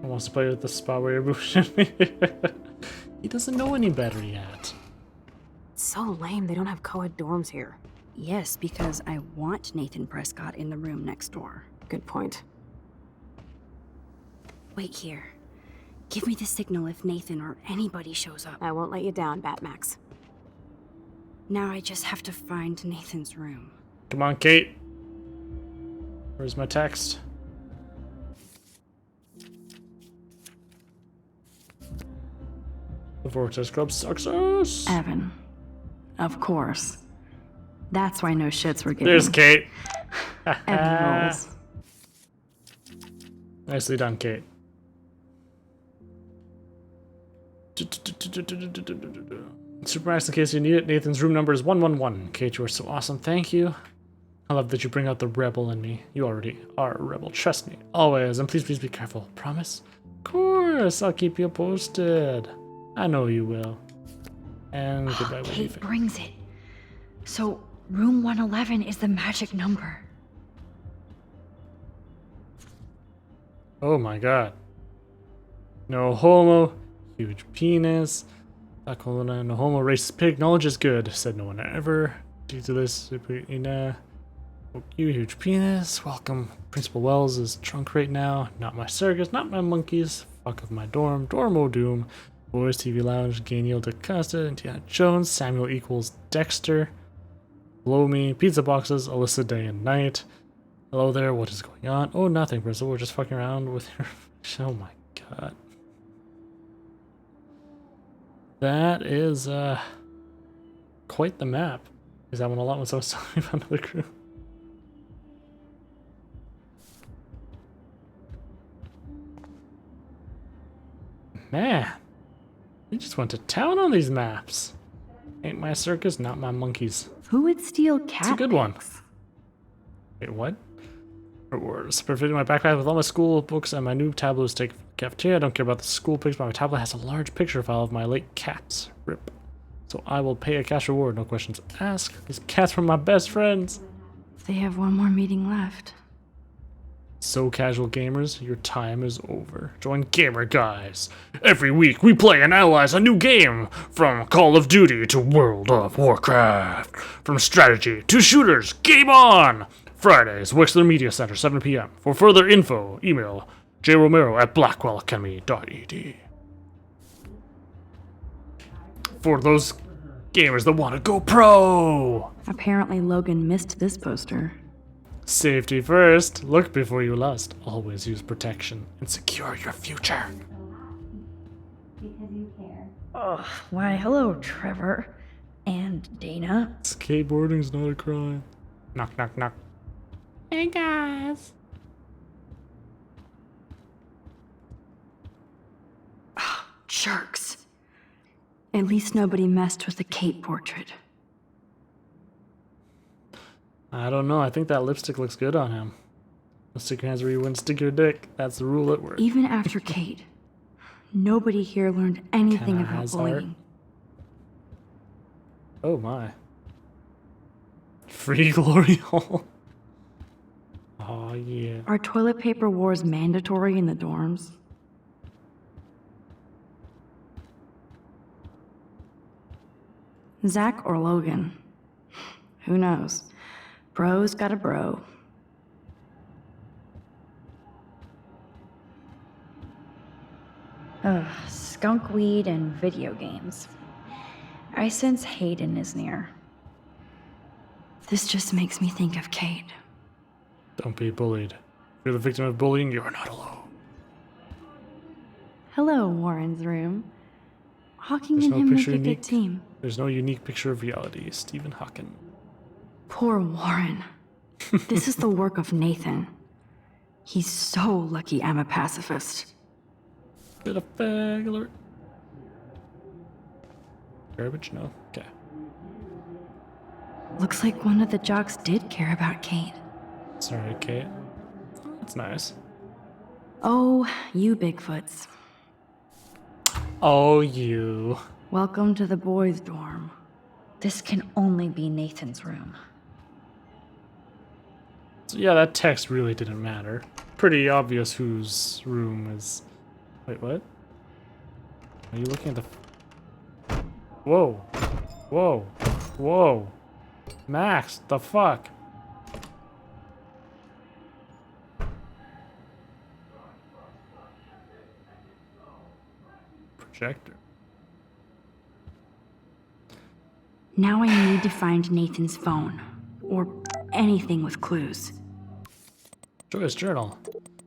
S1: Who wants to play with the spot where you're moving? He doesn't know any better yet.
S4: It's so lame they don't have co-ed dorms here.
S2: Yes, because I want Nathan Prescott in the room next door.
S4: Good point.
S2: Wait here. Give me the signal if Nathan or anybody shows up.
S4: I won't let you down, Batmax.
S2: Now I just have to find Nathan's room.
S1: Come on, Kate. Where's my text? The Vortex Club success.
S2: Evan. Of course. That's why no shits were given.
S1: There's Kate.
S2: Evan rules.
S1: Nicely done, Kate. Super Max, in case you need it, Nathan's room number is 111. Kate, you are so awesome. Thank you. I love that you bring out the rebel in me. You already are a rebel. Trust me. Always. And please, please be careful. Promise? Of course. I'll keep you posted. I know you will. And goodbye.
S2: Kate brings it. So, room 111 is the magic number.
S1: Oh my god. No homo. Huge penis. No homo, racist pig. Knowledge is good. Said no one ever. Due to this, you huge penis. Welcome. Principal Wells is drunk right now. Not my circus, not my monkeys. Fuck of my dorm. Dormo Doom. Boys TV Lounge. Ganiel DaCosta. Indiana Jones. Samuel equals Dexter. Blow me. Pizza boxes. Alyssa day and night. Hello there. What is going on? Oh, nothing, Bristol. We're just fucking around with your. Oh my god. That is quite the map. Is that one a lot when someone's talking about another crew? Man, we just went to town on these maps. Ain't my circus, not my monkeys.
S2: Who would steal cat
S1: It's a good one. Wait, what? Rewards. Perfecting my backpack with all my school books and my new tablets take cafeteria. I don't care about the school pics, but my tablet has a large picture file of my late cats. Rip. So I will pay a cash reward, no questions asked. These cats were my best friends.
S2: They have one more meeting left.
S1: So casual gamers, your time is over. Join Gamer Guys. Every week we play and analyze a new game. From Call of Duty to World of Warcraft. From strategy to shooters. Game on! Fridays, Wexler Media Center, 7 p.m. For further info, email jromero@blackwellacademy.ed. For those gamers that want to go pro!
S2: Apparently Logan missed this poster.
S1: Safety first. Look before you lust. Always use protection and secure your future.
S2: Oh, why, hello, Trevor. And Dana.
S1: Skateboarding's not a crime. Knock, knock, knock. Hey, guys.
S2: Jerks. At least nobody messed with the Kate portrait.
S1: I don't know. I think that lipstick looks good on him. Don't stick your hands where you wouldn't stick your dick. That's the rule at work.
S2: Even after Kate, nobody here learned anything
S1: Kinda
S2: about
S1: has
S2: bullying.
S1: Oh my. Free glory hole. Oh yeah.
S2: Are toilet paper wars mandatory in the dorms? Zach or Logan? Who knows? Bro's got a bro. Ugh, skunk weed and video games. I sense Hayden is near. This just makes me think of Kate.
S1: Don't be bullied. If you're the victim of bullying, you are not alone.
S2: Hello, Warren's room. Hawking
S1: There's
S2: and
S1: no
S2: him make
S1: picture
S2: a good
S1: unique.
S2: team.
S1: There's no unique picture of reality. Stephen Hawking.
S2: Poor Warren. This is the work of Nathan. He's so lucky I'm a pacifist.
S1: Bit of fag alert. Garbage? No? Okay.
S2: Looks like one of the jocks did care about Kate.
S1: Sorry, Kate. That's nice.
S2: Oh, you Bigfoots.
S1: Oh, you.
S2: Welcome to the boys' dorm. This can only be Nathan's room.
S1: So yeah, that text really didn't matter. Pretty obvious whose room is... Wait, what? Are you looking at the... Whoa. Whoa. Whoa. Max, the fuck? Projector.
S2: Now I need to find Nathan's phone. Or anything with clues.
S1: Joyous journal.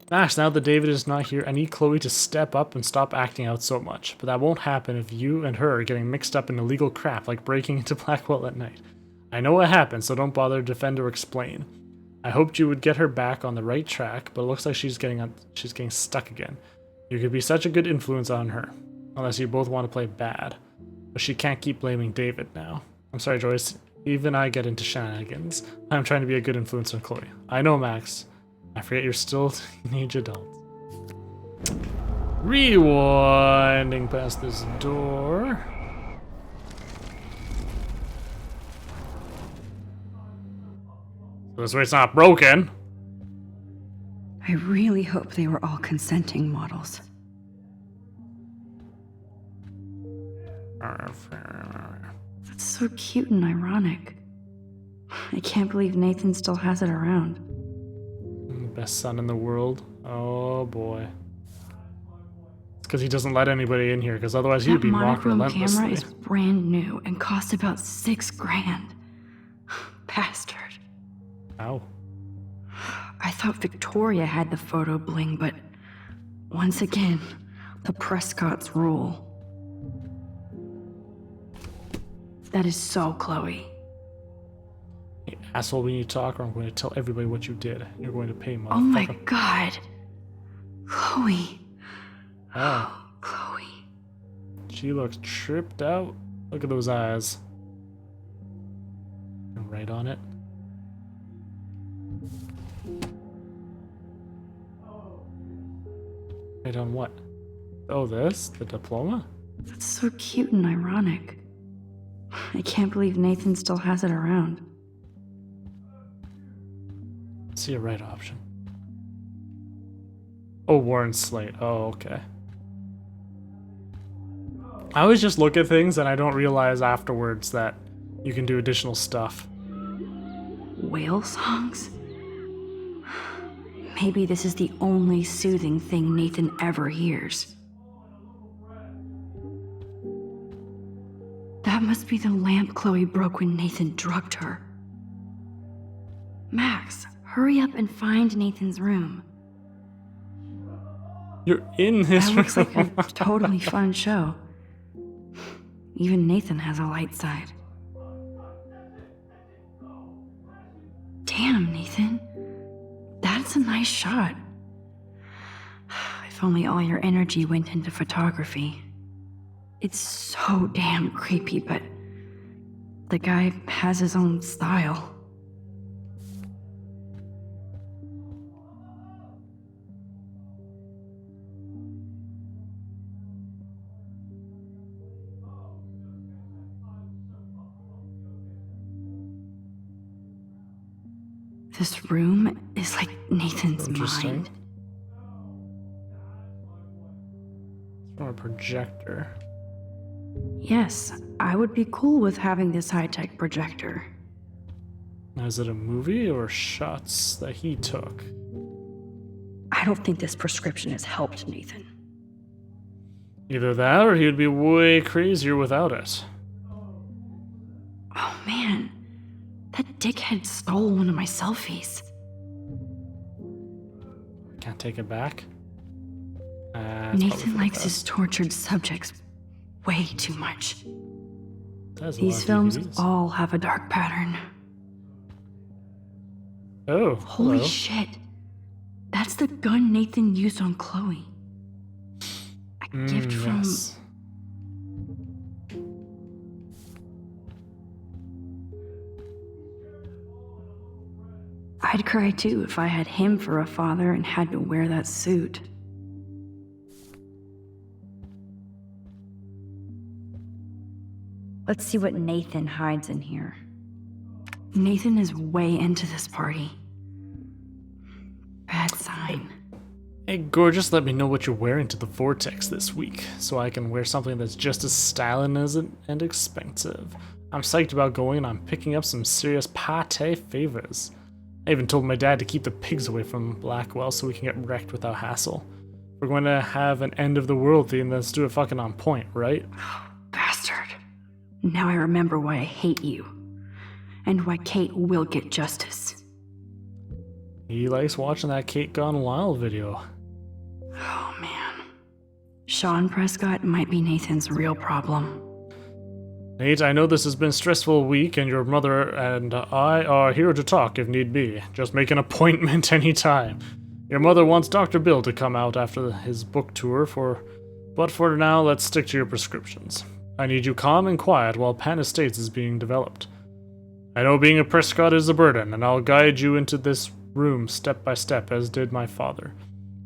S1: Max, now that David is not here, I need Chloe to step up and stop acting out so much. But that won't happen if you and her are getting mixed up in illegal crap like breaking into Blackwell at night. I know what happened, so don't bother to defend or explain. I hoped you would get her back on the right track, but it looks like she's getting stuck again. You could be such a good influence on her. Unless you both want to play bad. But she can't keep blaming David now. I'm sorry, Joyce. Even I get into shenanigans. I'm trying to be a good influence on Chloe. I know, Max. I forget you're still teenage adults. Rewinding past this door. So this way it's not broken.
S2: I really hope they were all consenting models. That's so cute and ironic. I can't believe Nathan still has it around.
S1: Best son in the world. Oh boy. It's because he doesn't let anybody in here, because otherwise he'd be mocked relentlessly.
S2: That monochrome camera is brand new and cost about $6 grand. Bastard.
S1: Ow.
S2: I thought Victoria had the photo bling, but once again, the Prescotts rule. That is so Chloe.
S1: Hey, asshole, when you talk, or I'm going to tell everybody what you did. You're going to pay, motherfucker.
S2: Oh my god. Chloe.
S1: Oh.
S2: Chloe.
S1: She looks tripped out. Look at those eyes. And right on it. Right on what? Oh, this? The diploma?
S2: That's so cute and ironic. I can't believe Nathan still has it around.
S1: See a right option. Oh, Warren Slate. Oh, okay. I always just look at things and I don't realize afterwards that you can do additional stuff.
S2: Whale songs? Maybe this is the only soothing thing Nathan ever hears. That must be the lamp Chloe broke when Nathan drugged her. Max, hurry up and find Nathan's room.
S1: You're in his
S2: room. That looks like a totally fun show. Even Nathan has a light side. Damn, Nathan. That's a nice shot. If only all your energy went into photography. It's so damn creepy, but the guy has his own style. This room is like Nathan's mind.
S1: It's from a projector.
S2: Yes, I would be cool with having this high-tech projector.
S1: Now, is it a movie or shots that he took?
S2: I don't think this prescription has helped Nathan.
S1: Either that or he would be way crazier without it.
S2: Oh man, that dickhead stole one of my selfies.
S1: Can't take it back.
S2: Nathan likes his tortured subjects way too much. These films all have a dark pattern.
S1: Oh,
S2: holy
S1: hello.
S2: Shit. That's the gun Nathan used on Chloe. A gift from...
S1: Yes.
S2: I'd cry too if I had him for a father and had to wear that suit. Let's see what Nathan hides in here. Nathan is way into this party. Bad sign.
S1: Hey, gorgeous, let me know what you're wearing to the Vortex this week, so I can wear something that's just as styling as it and expensive. I'm psyched about going and I'm picking up some serious pate favors. I even told my dad to keep the pigs away from Blackwell so we can get wrecked without hassle. We're going to have an end of the world theme, let's do it fucking on point, right?
S2: Bastard. Now I remember why I hate you. And why Kate will get justice.
S1: He likes watching that Kate Gone Wild video.
S2: Oh man. Sean Prescott might be Nathan's real problem.
S1: Nate, I know this has been a stressful week and your mother and I are here to talk if need be. Just make an appointment anytime. Your mother wants Dr. Bill to come out after his book tour for But for now, let's stick to your prescriptions. I need you calm and quiet while Pan Estates is being developed. I know being a Prescott is a burden, and I'll guide you into this room step by step, as did my father.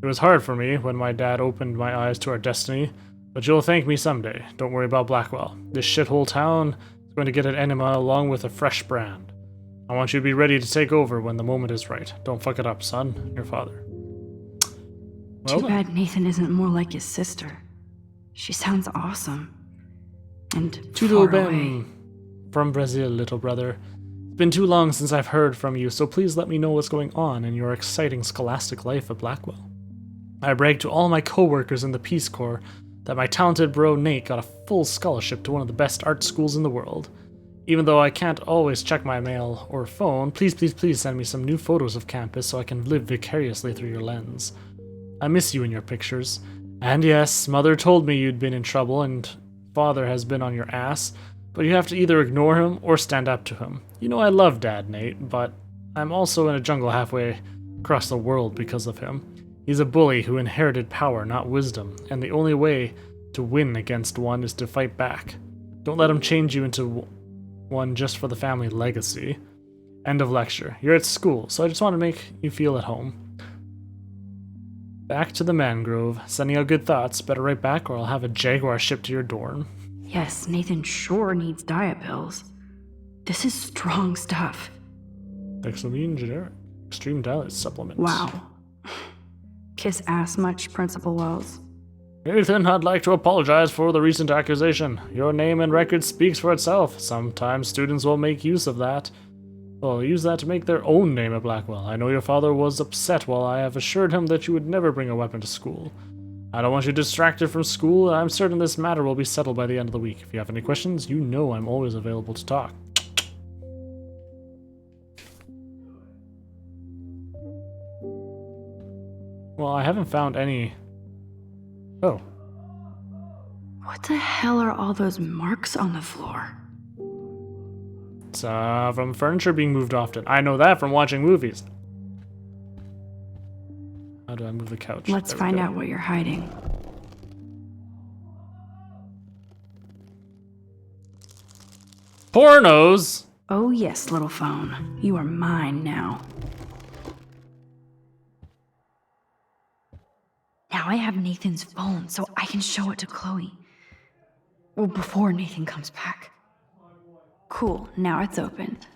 S1: It was hard for me when my dad opened my eyes to our destiny, but you'll thank me someday. Don't worry about Blackwell. This shithole town is going to get an enema along with a fresh brand. I want you to be ready to take over when the moment is right. Don't fuck it up, son. Your father. Well
S2: Too bad Nathan isn't more like his sister. She sounds awesome. And
S1: Tudo
S2: far away.
S1: bem from Brazil, little brother. It's been too long since I've heard from you, so please let me know what's going on in your exciting scholastic life at Blackwell. I bragged to all my co-workers in the Peace Corps that my talented bro Nate got a full scholarship to one of the best art schools in the world. Even though I can't always check my mail or phone, please send me some new photos of campus so I can live vicariously through your lens. I miss you in your pictures. And yes, Mother told me you'd been in trouble and Father has been on your ass, but you have to either ignore him or stand up to him. You know I love Dad, Nate, but I'm also in a jungle halfway across the world because of him. He's a bully who inherited power, not wisdom, and the only way to win against one is to fight back. Don't let him change you into one just for the family legacy. End of lecture. You're at school, so I just want to make you feel at home. Back to the mangrove, sending out good thoughts. Better write back or I'll have a Jaguar shipped to your dorm.
S2: Yes, Nathan sure needs diet pills. This is strong stuff.
S1: Dexamine generic. Extreme diet supplement.
S2: Wow. Kiss ass much, Principal Wells?
S1: Nathan, I'd like to apologize for the recent accusation. Your name and record speaks for itself. Sometimes students will make use of that. Well, use that to make their own name at Blackwell. I know your father was upset while I have assured him that you would never bring a weapon to school. I don't want you distracted from school, and I'm certain this matter will be settled by the end of the week. If you have any questions, you know I'm always available to talk. Well, I haven't found any... Oh.
S2: What the hell are all those marks on the floor?
S1: It's from furniture being moved often. I know that from watching movies. How do I move the couch?
S2: Let's
S1: There we
S2: find
S1: go.
S2: out what you're hiding.
S1: Pornos!
S2: Oh yes, little phone. You are mine now. Now I have Nathan's phone, so I can show it to Chloe. Well, before Nathan comes back. Cool, now it's opened.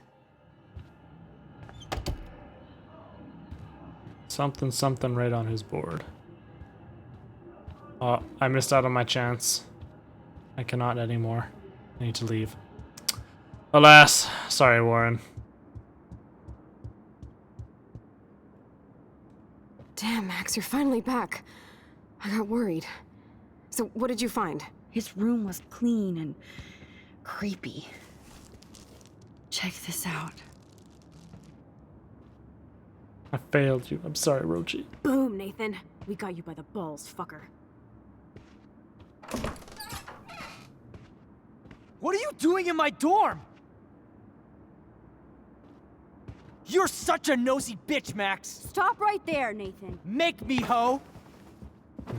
S1: Something right on his board. Oh, I missed out on my chance. I cannot anymore. I need to leave. Alas, sorry, Warren.
S4: Damn, Max, you're finally back. I got worried. So, what did you find?
S2: His room was clean and creepy. Check this out.
S1: I failed you. I'm sorry, Rochi.
S4: Boom, Nathan. We got you by the balls, fucker.
S14: What are you doing in my dorm? You're such a nosy bitch, Max.
S7: Stop right there, Nathan.
S14: Make me, ho.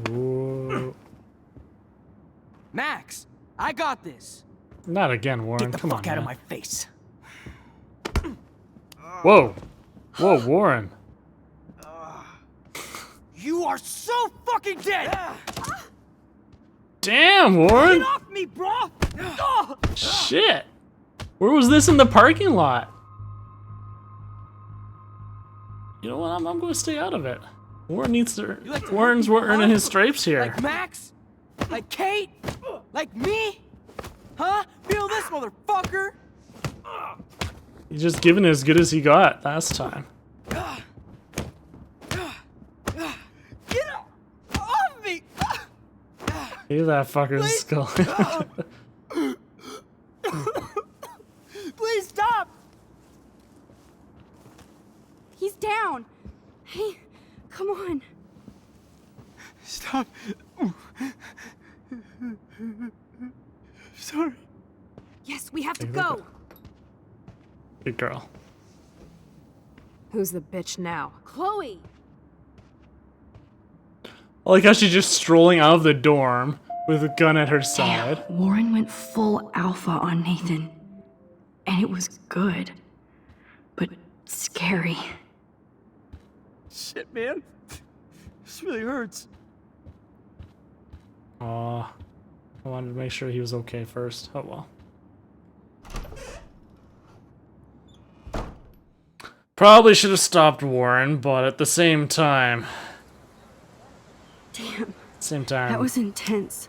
S1: Whoa.
S14: Max, I got this.
S1: Not again, Warren.
S14: Get the
S1: Come
S14: fuck
S1: on,
S14: out of
S1: man.
S14: my face.
S1: Whoa. Whoa, Warren.
S14: You are so fucking dead.
S1: Damn, Warren.
S14: Get off me, bro.
S1: Shit. Where was this in the parking lot? You know what? I'm going to stay out of it. Warren needs to. Warren's earning his stripes here.
S14: Like Max? Like Kate? Like me? Huh? Feel this, motherfucker?
S1: He's just giving it as good as he got last time.
S14: Get off me!
S1: Look at that fucker's skull.
S14: Please stop!
S2: He's down. Hey, come on.
S14: Stop. Sorry.
S4: Yes, we have to
S1: Take
S4: go.
S1: that. Good girl.
S4: Who's the bitch now?
S7: Chloe!
S1: I like how she's just strolling out of the dorm with a gun at her side.
S2: Damn, Warren went full alpha on Nathan. And it was good. But scary.
S14: Shit, man. This really hurts.
S1: Aw. I wanted to make sure he was okay first. Oh well. Probably should have stopped Warren, but at the same time...
S2: Damn.
S1: Same time.
S2: That was intense.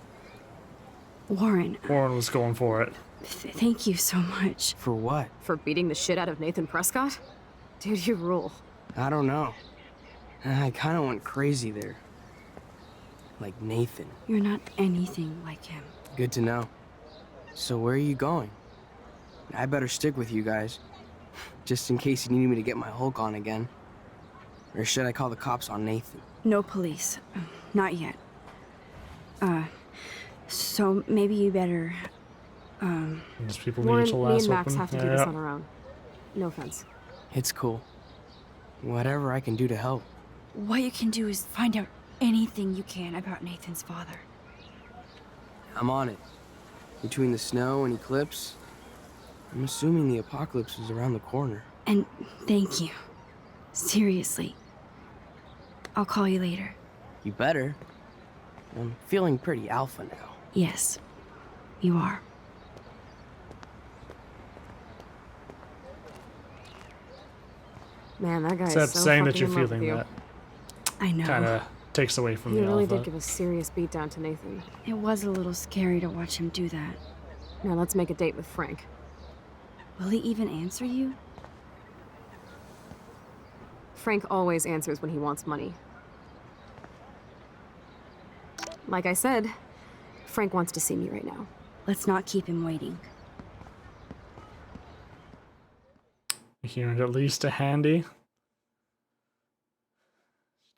S2: Warren
S1: was going for it.
S2: Thank you so much.
S14: For what?
S4: For beating the shit out of Nathan Prescott? Dude, you rule.
S14: I don't know. I kind of went crazy there. Like Nathan.
S2: You're not anything like him.
S14: Good to know. So where are you going? I better stick with you guys. Just in case you need me to get my Hulk on again. Or should I call the cops on Nathan?
S2: No police. Not yet. So maybe you better,
S1: There's people
S4: Warren,
S1: need to
S4: me
S1: last
S4: and Max
S1: open.
S4: have to do this on our own. No offense.
S14: It's cool. Whatever I can do to help.
S2: what you can do is find out anything you can about Nathan's father.
S14: I'm on it. Between the snow and eclipse, I'm assuming the apocalypse is around the corner.
S2: And thank you. Seriously. I'll call you later.
S14: You better. I'm feeling pretty alpha now.
S2: Yes, you are.
S4: Man, that guy
S1: Except
S4: is so
S1: saying that
S4: fucking
S1: you're
S4: in love
S1: feeling
S4: with you.
S1: that
S2: I know.
S1: kind of takes away from
S4: He
S1: the
S4: really
S1: alpha.
S4: did give a serious beatdown to Nathan.
S2: It was a little scary to watch him do that.
S4: Now let's make a date with Frank.
S2: Will he even answer you?
S4: Frank always answers when he wants money. Like I said, Frank wants to see me right now.
S2: Let's not keep him waiting.
S1: Hearing at least a handy.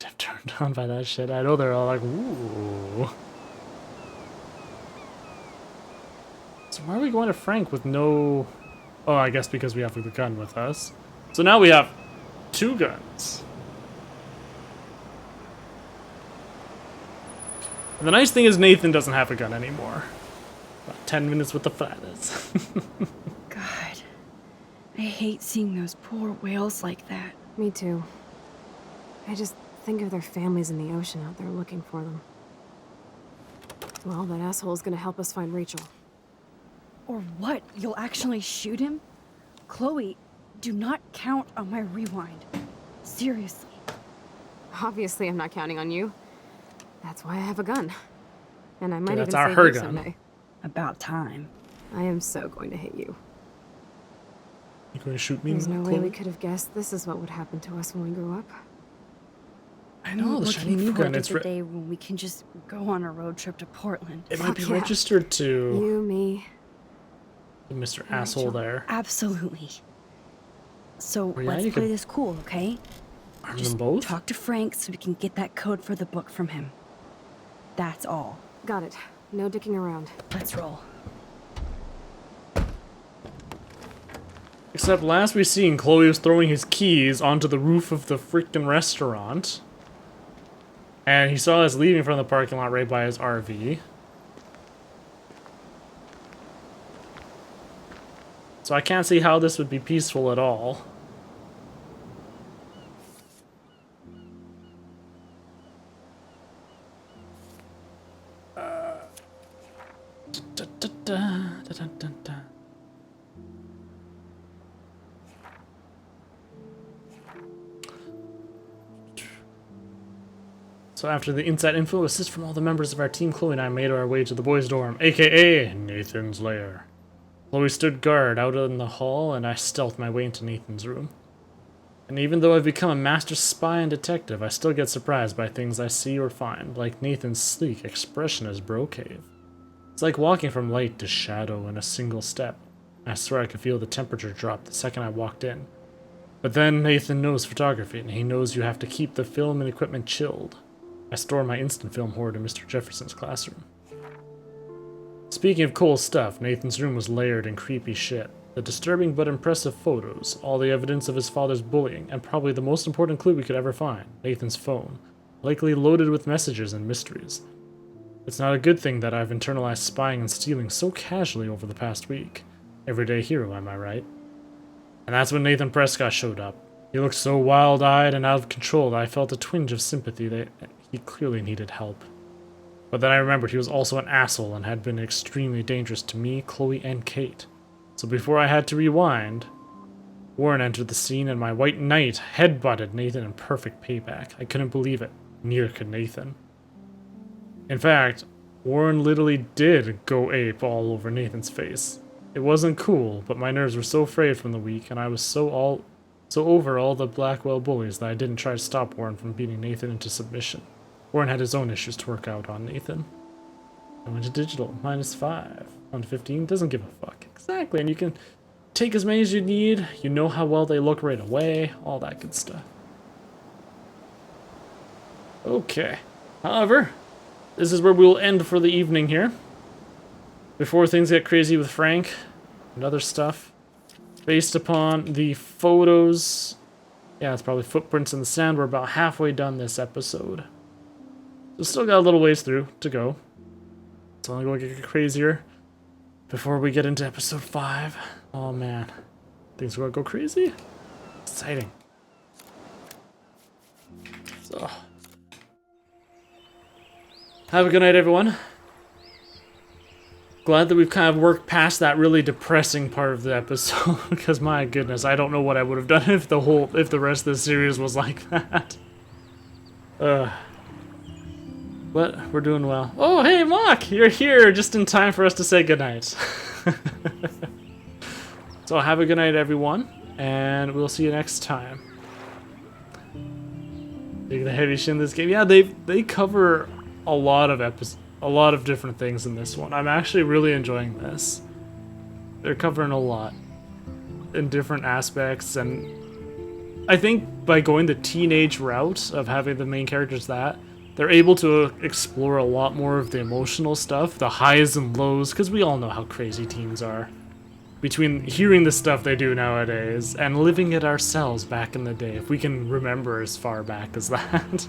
S1: I'm turned on by that shit. I know they're all like, ooh. So why are we going to Frank with no... Oh, I guess because we have the gun with us. So now we have 2 guns. And the nice thing is Nathan doesn't have a gun anymore. About 10 minutes with the fathers.
S2: God. I hate seeing those poor whales like that.
S4: Me too. I just think of their families in the ocean out there looking for them. Well, that asshole's gonna help us find Rachel.
S2: Or what? You'll actually shoot him? Chloe, do not count on my rewind. Seriously.
S4: Obviously, I'm not counting on you. That's why I have a gun. And I might
S1: that's
S4: even
S1: our
S4: save
S1: her
S4: you
S1: gun.
S4: someday.
S2: About time.
S4: I am so going to hit you.
S1: You going to shoot me?
S4: There's no way
S1: Chloe?
S4: we could have guessed this is what would happen to us when we grew up.
S1: I know, the shiny
S2: Looking
S1: new
S2: forward
S1: gun.
S2: to
S1: It's
S2: the day when we can just go on a road trip to Portland.
S1: it might be
S4: Fuck yeah.
S1: registered to
S4: You, me,
S1: Mr. Asshole there.
S2: Absolutely. So
S1: Well, yeah,
S2: let's
S1: you
S2: play
S1: could
S2: this cool, okay?
S1: Arm
S2: Just
S1: them both?
S2: talk to Frank so we can get that code for the book from him. That's all.
S4: got it. No dicking around.
S2: Let's roll.
S1: Except last we seen, Chloe was throwing his keys onto the roof of the freaking restaurant. And he saw us leaving from the parking lot right by his RV. So I can't see how this would be peaceful at all. So after the inside info assist from all the members of our team, Chloe and I made our way to the boys' dorm, aka Nathan's lair. Chloe stood guard out in the hall, and I stealthed my way into Nathan's room. And even though I've become a master spy and detective, I still get surprised by things I see or find, like Nathan's sleek, expressionless brocade. It's like walking from light to shadow in a single step. I swear I could feel the temperature drop the second I walked in. But then Nathan knows photography, and he knows you have to keep the film and equipment chilled. I store my instant film hoard in Mr. Jefferson's classroom. Speaking of cool stuff, Nathan's room was layered in creepy shit. The disturbing but impressive photos, all the evidence of his father's bullying, and probably the most important clue we could ever find, Nathan's phone, likely loaded with messages and mysteries. It's not a good thing that I've internalized spying and stealing so casually over the past week. Everyday hero, am I right? And that's when Nathan Prescott showed up. He looked so wild-eyed and out of control that I felt a twinge of sympathy that he clearly needed help. But then I remembered he was also an asshole and had been extremely dangerous to me, Chloe, and Kate. So before I had to rewind, Warren entered the scene and my white knight headbutted Nathan in perfect payback. I couldn't believe it. Neither could Nathan. In fact, Warren literally did go ape all over Nathan's face. It wasn't cool, but my nerves were so frayed from the week and I was so over all the Blackwell bullies that I didn't try to stop Warren from beating Nathan into submission. Warren had his own issues to work out on Nathan. I went to digital, -5. On 15, doesn't give a fuck. Exactly, and you can take as many as you need. You know how well they look right away. All that good stuff. Okay. However, this is where we'll end for the evening here. Before things get crazy with Frank and other stuff. Based upon the photos, yeah, it's probably footprints in the sand. We're about halfway done this episode. So still got a little ways through to go. It's only going to get crazier before we get into episode 5. Oh man, things are going to go crazy. Exciting. So, have a good night, everyone. Glad that we've kind of worked past that really depressing part of the episode, because my goodness, I don't know what I would have done if the rest of the series was like that. But we're doing well. Oh, hey, Mock, you're here just in time for us to say goodnight. So have a good night, everyone, and we'll see you next time. Taking the heavy shit in this game. Yeah, they cover a lot of different things in this one. I'm actually really enjoying this. They're covering a lot in different aspects, and I think by going the teenage route of having the main characters they're able to explore a lot more of the emotional stuff, the highs and lows, because we all know how crazy teens are. Between hearing the stuff they do nowadays and living it ourselves back in the day, if we can remember as far back as that.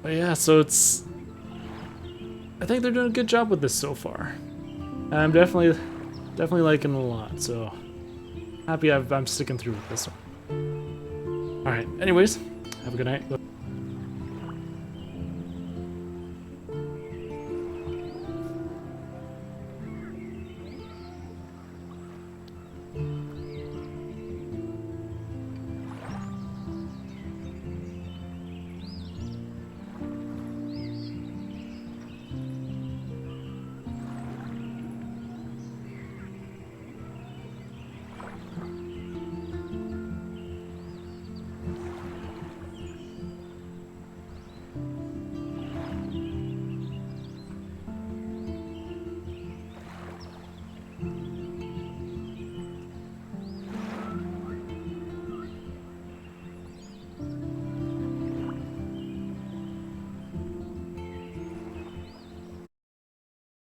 S1: But yeah, so I think they're doing a good job with this so far. And I'm definitely liking it a lot, so happy I'm sticking through with this one. Alright, anyways, have a good night.